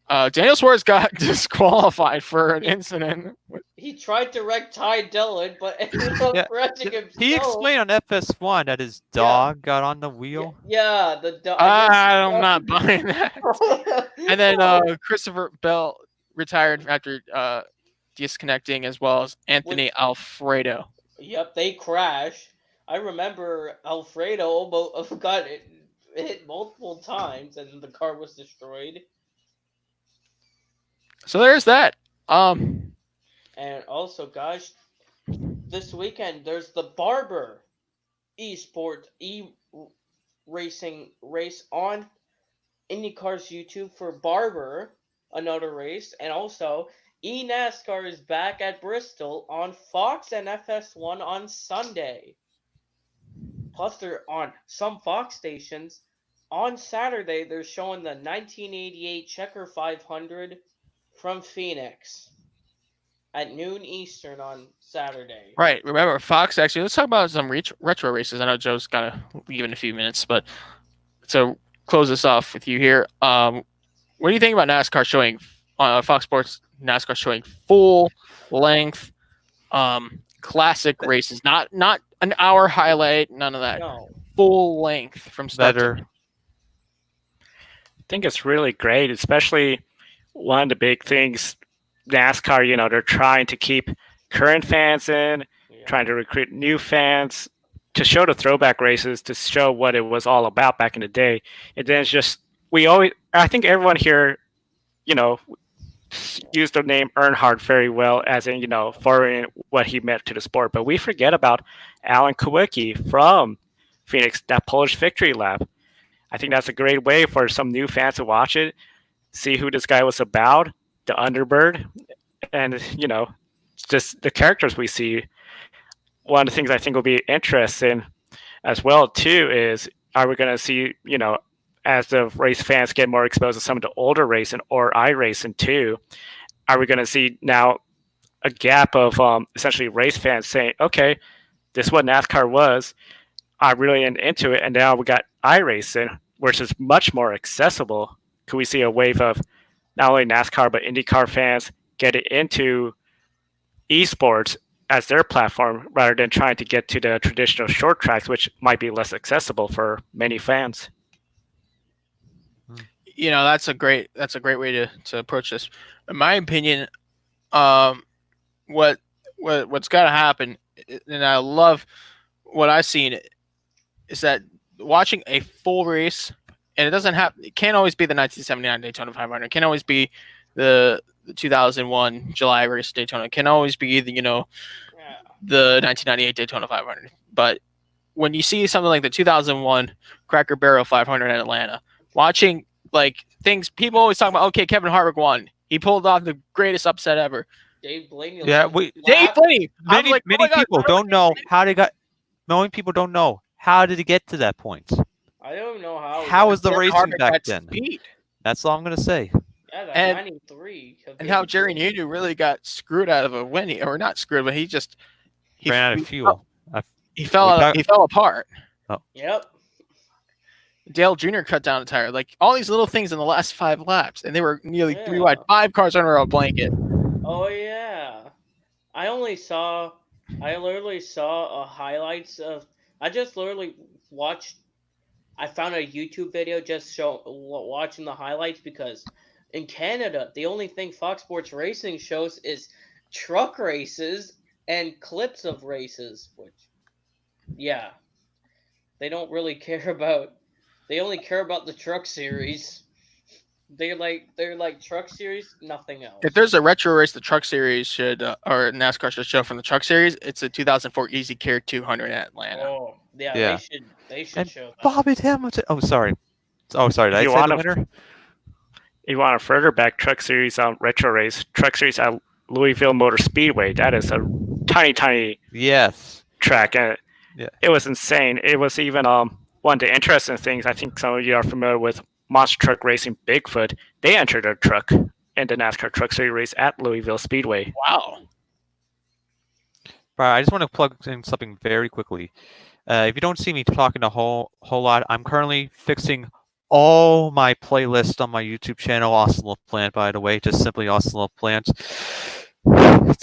Speaker 1: Daniel Suarez got disqualified for an incident.
Speaker 4: He tried to wreck Ty Dillon, but ended up wrecking himself.
Speaker 6: He explained on FS1 that his dog got on the wheel.
Speaker 4: Yeah, the dog.
Speaker 1: I'm not buying that. And then Christopher Bell retired after disconnecting, as well as Anthony Alfredo.
Speaker 4: Yep, they crashed. I remember Alfredo almost got hit multiple times, and the car was destroyed.
Speaker 1: So there's that.
Speaker 4: And also, guys, this weekend there's the Barber Esports racing race on IndyCar's YouTube for Barber, another race, and also NASCAR is back at Bristol on Fox and FS1 on Sunday. Plus, they're on some Fox stations. On Saturday, they're showing the 1988 Checker 500 from Phoenix at noon Eastern on Saturday.
Speaker 1: Right. Remember, Fox actually, let's talk about some retro races. I know Joe's got to leave in a few minutes, but to close this off with you here, what do you think about NASCAR showing, Fox Sports NASCAR showing full length classic races? Not an hour highlight, none of that.
Speaker 4: No.
Speaker 1: Full length from start
Speaker 6: Better.
Speaker 1: to
Speaker 3: I think it's really great, especially one of the big things NASCAR, they're trying to keep current fans in, trying to recruit new fans, to show the throwback races, to show what it was all about back in the day. And then it's just, I think everyone here, used the name Earnhardt very well, as in, for what he meant to the sport. But we forget about Alan Kawicki from Phoenix, that Polish victory lap. I think that's a great way for some new fans to watch it, see who this guy was about, the Underbird, and, just the characters we see. One of the things I think will be interesting as well, too, is are we going to see, as the race fans get more exposed to some of the older racing or iRacing too, are we going to see now a gap of essentially race fans saying, okay, this is what NASCAR was. I'm really into it. And now we got iRacing, which is much more accessible. Could we see a wave of not only NASCAR, but IndyCar fans getting into esports as their platform rather than trying to get to the traditional short tracks, which might be less accessible for many fans?
Speaker 1: That's a great way to approach this. In my opinion, what's got to happen, and I love what I've seen, is that watching a full race, and it can't always be the 1979 Daytona 500. It can't always be the 2001 July race Daytona. It can always be the 1998 Daytona 500. But when you see something like the 2001 Cracker Barrel 500 in Atlanta, watching like things, people always talk about, okay, Kevin Harvick won. He pulled off the greatest upset ever.
Speaker 4: Dave Blaney.
Speaker 6: Yeah,
Speaker 1: Dave Blaney.
Speaker 6: Many people don't know how they got. Knowing people don't know how did he get to that point.
Speaker 4: I don't know how.
Speaker 6: How was the
Speaker 1: Kevin
Speaker 6: racing
Speaker 1: Harvick
Speaker 6: back
Speaker 1: had
Speaker 6: then?
Speaker 1: speed.
Speaker 6: That's all I'm gonna say.
Speaker 4: Yeah, that
Speaker 1: And-
Speaker 4: 93.
Speaker 1: And how Jerry Nadu really got screwed out of a win, or not screwed, but he
Speaker 6: Ran out of fuel.
Speaker 1: He fell apart.
Speaker 4: Yep.
Speaker 1: Dale Jr. cut down a tire. Like all these little things in the last 5 laps, and they were nearly 3
Speaker 4: Yeah.
Speaker 1: wide. 5 cars under a blanket.
Speaker 4: Oh yeah. I literally saw highlights of. I just literally watched. I found a YouTube video just watching the highlights because in Canada the only thing Fox Sports Racing shows is truck races and clips of races, which they don't really care about. They only care about the truck series. They're like truck series, nothing else.
Speaker 1: If there's a retro race, the Truck Series should, or NASCAR should show from the Truck Series. It's a 2004 Easy Care 200 at Atlanta.
Speaker 4: Oh yeah,
Speaker 6: Yeah.
Speaker 4: they should
Speaker 6: And
Speaker 4: show that.
Speaker 6: Bobby Hamilton. Oh, sorry. Did I say the winner?
Speaker 3: You want a further back Truck Series retro race, Truck Series at Louisville Motor Speedway. That is a tiny
Speaker 6: Yes.
Speaker 3: track, and
Speaker 6: Yeah.
Speaker 3: it was insane. It was even one of the interesting things. I think some of you are familiar with Monster Truck Racing Bigfoot. They entered a truck in the NASCAR Truck Series race at Louisville Speedway.
Speaker 1: Wow.
Speaker 6: Right, I just want to plug in something very quickly. If you don't see me talking a whole lot, I'm currently fixing all my playlists on my YouTube channel, Austin LaPlante, by the way, just simply Austin LaPlante.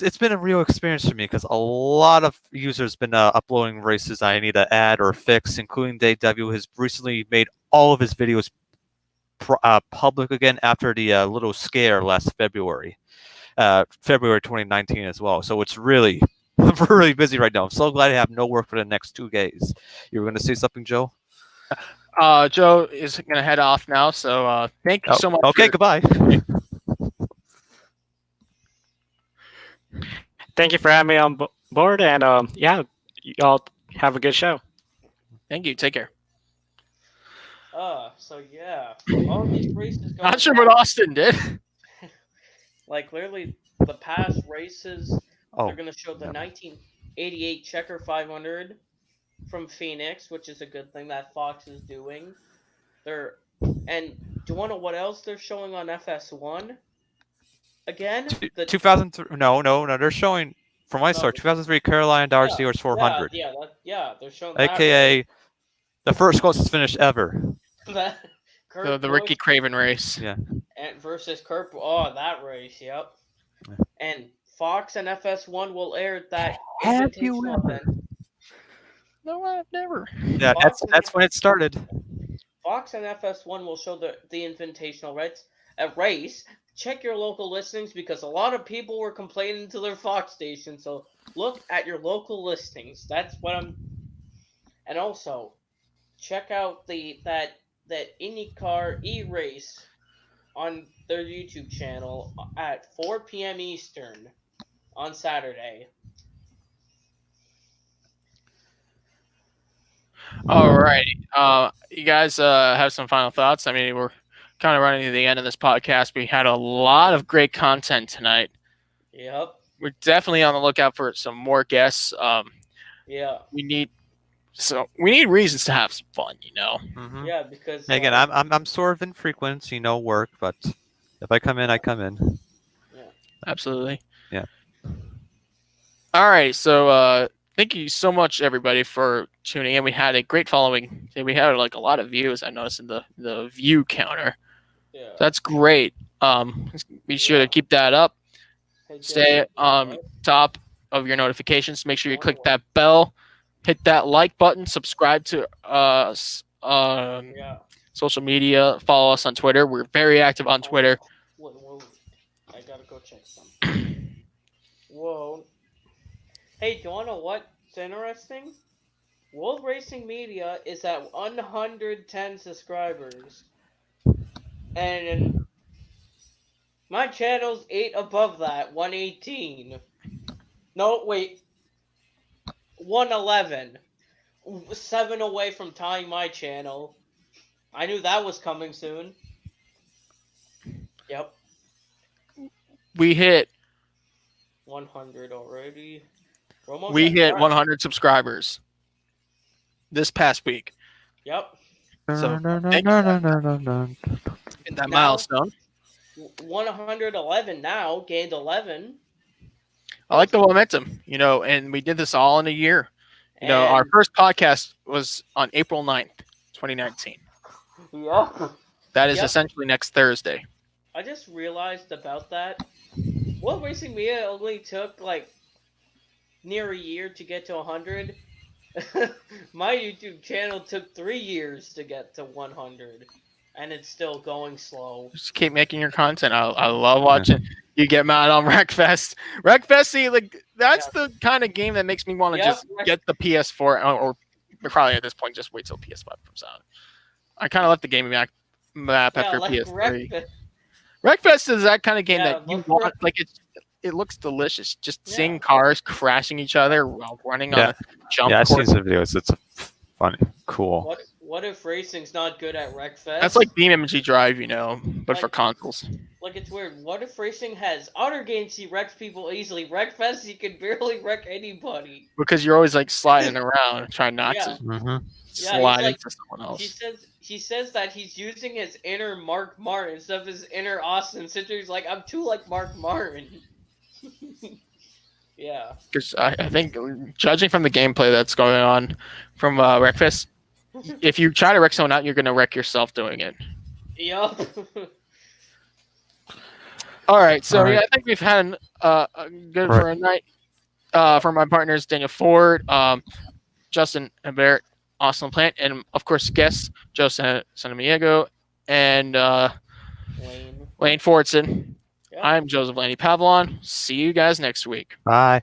Speaker 6: It's been a real experience for me because a lot of users been uploading races I need to add or fix, including Dave W. has recently made all of his videos public again after the little scare last February 2019 as well. So it's really, I'm really busy right now. I'm so glad I have no work for the next 2 days. You were going to say something, Joe?
Speaker 1: Joe is going to head off now, so thank you so much.
Speaker 6: Okay, goodbye.
Speaker 3: Thank you for having me on board, and y'all have a good show.
Speaker 1: Thank you. Take care.
Speaker 4: So yeah, all these races.
Speaker 1: Not sure what Austin did.
Speaker 4: Like literally, the past races. They're gonna show the 1988 Checker 500 from Phoenix, which is a good thing that Fox is doing. And do you want to know what else they're showing on FS1? Again,
Speaker 6: 2003. No. They're showing, from my start, 2003 Carolina Dodge Steelers 400.
Speaker 4: They're showing that.
Speaker 6: AKA the first closest finish ever.
Speaker 1: The Ricky Craven race.
Speaker 6: Yeah.
Speaker 4: And versus Kurt. Oh, that race. Yep.
Speaker 6: Yeah.
Speaker 4: And Fox and FS1 will air that.
Speaker 6: Have you
Speaker 4: invitational
Speaker 6: ever?
Speaker 4: event.
Speaker 1: No, I've never.
Speaker 6: Yeah, that's when it started.
Speaker 4: Fox and FS1 will show the invitational race. Check your local listings because a lot of people were complaining to their Fox station. So look at your local listings. That's what I'm. And also, check out that IndyCar e-race on their YouTube channel at 4 p.m. Eastern on Saturday.
Speaker 1: All right. You guys have some final thoughts? I mean, we're kind of running to the end of this podcast. We had a lot of great content tonight.
Speaker 4: Yep.
Speaker 1: We're definitely on the lookout for some more guests.
Speaker 4: Yeah.
Speaker 1: We need So we need reasons to have some fun,
Speaker 6: Mhm.
Speaker 4: Yeah, because
Speaker 6: Again, I'm sort of infrequent, work, but if I come in, I come in.
Speaker 1: Absolutely.
Speaker 6: Yeah.
Speaker 1: All right. So thank you so much, everybody, for tuning in. We had a great following. We had like a lot of views. I noticed in the view counter.
Speaker 4: yeah.
Speaker 1: That's great. Be sure to keep that up.
Speaker 4: Hey,
Speaker 1: Stay
Speaker 4: Jason,
Speaker 1: top of your notifications. Make sure you click that bell, hit that like button, subscribe to us on
Speaker 4: Yeah.
Speaker 1: social media, follow us on Twitter. We're very active on Twitter.
Speaker 4: Whoa. I gotta go check something. Whoa. Hey, do you wanna know what's interesting? World Racing Media is at 110 subscribers. And my channel's 8 above that, 118. No, wait. 111. 7 away from tying my channel. I knew that was coming soon. Yep.
Speaker 1: We hit
Speaker 4: 100 already. We're almost
Speaker 1: we
Speaker 4: at
Speaker 1: hit
Speaker 4: 100.
Speaker 1: 100 subscribers this past week.
Speaker 4: Yep.
Speaker 1: So
Speaker 6: Dun,
Speaker 1: thank you
Speaker 6: dun, dun, dun, dun.
Speaker 1: in that
Speaker 4: Now-
Speaker 1: milestone.
Speaker 4: 111 now, gained 11.
Speaker 1: I like the momentum, and we did this all in a year. Our
Speaker 4: And-
Speaker 1: first podcast was on April 9th, 2019.
Speaker 4: Yeah.
Speaker 1: That is
Speaker 4: Yep.
Speaker 1: essentially next Thursday.
Speaker 4: I just realized about that. World Racing Media only took like near a year to get to 100. My YouTube channel took 3 years to get to 100, and it's still going slow.
Speaker 1: Just keep making your content. I love watching you get mad on Wreckfest. Wreckfest, see, like that's the kind of game that makes me want to just get the PS4 or probably at this point just wait till PS5 comes out. I kind of left the gaming map after
Speaker 4: like
Speaker 1: PS3.
Speaker 4: Wreckfest.
Speaker 1: Wreckfest is that kind of game that you
Speaker 4: look for
Speaker 1: want. Like it looks delicious. Just seeing cars crashing each other while running on a jump
Speaker 6: Yeah, I've
Speaker 1: course.
Speaker 6: seen some videos. It's funny, cool.
Speaker 4: What if racing's not good at Wreckfest?
Speaker 1: That's like BeamNG Drive, but for
Speaker 4: Like-
Speaker 1: consoles.
Speaker 4: Like, it's weird. What if racing has other games he wrecks people easily? Wreckfest, he can barely wreck anybody.
Speaker 1: Because you're always like sliding around, trying not
Speaker 4: Yeah.
Speaker 1: to
Speaker 6: Mm-hmm.
Speaker 1: slide
Speaker 4: he's like-
Speaker 1: into someone else.
Speaker 4: He says that he's using his inner Mark Martin instead of his inner Austin Cinder. He's like, I'm too like Mark Martin. Yeah.
Speaker 1: Because I think, judging from the gameplay that's going on from Wreckfest, if you try to wreck someone out, you're going to wreck yourself doing it.
Speaker 4: Yup.
Speaker 1: All right, so
Speaker 6: All right.
Speaker 1: yeah, I think we've had a good for a night. For my partners, Daniel Ford, Justin Hebert, Austin Plant, and of course guests Joe Sanamiego and
Speaker 4: Lane.
Speaker 1: Lane Fortson.
Speaker 4: Yeah.
Speaker 1: I'm Joseph Laney Pavlon. See you guys next week.
Speaker 6: Bye.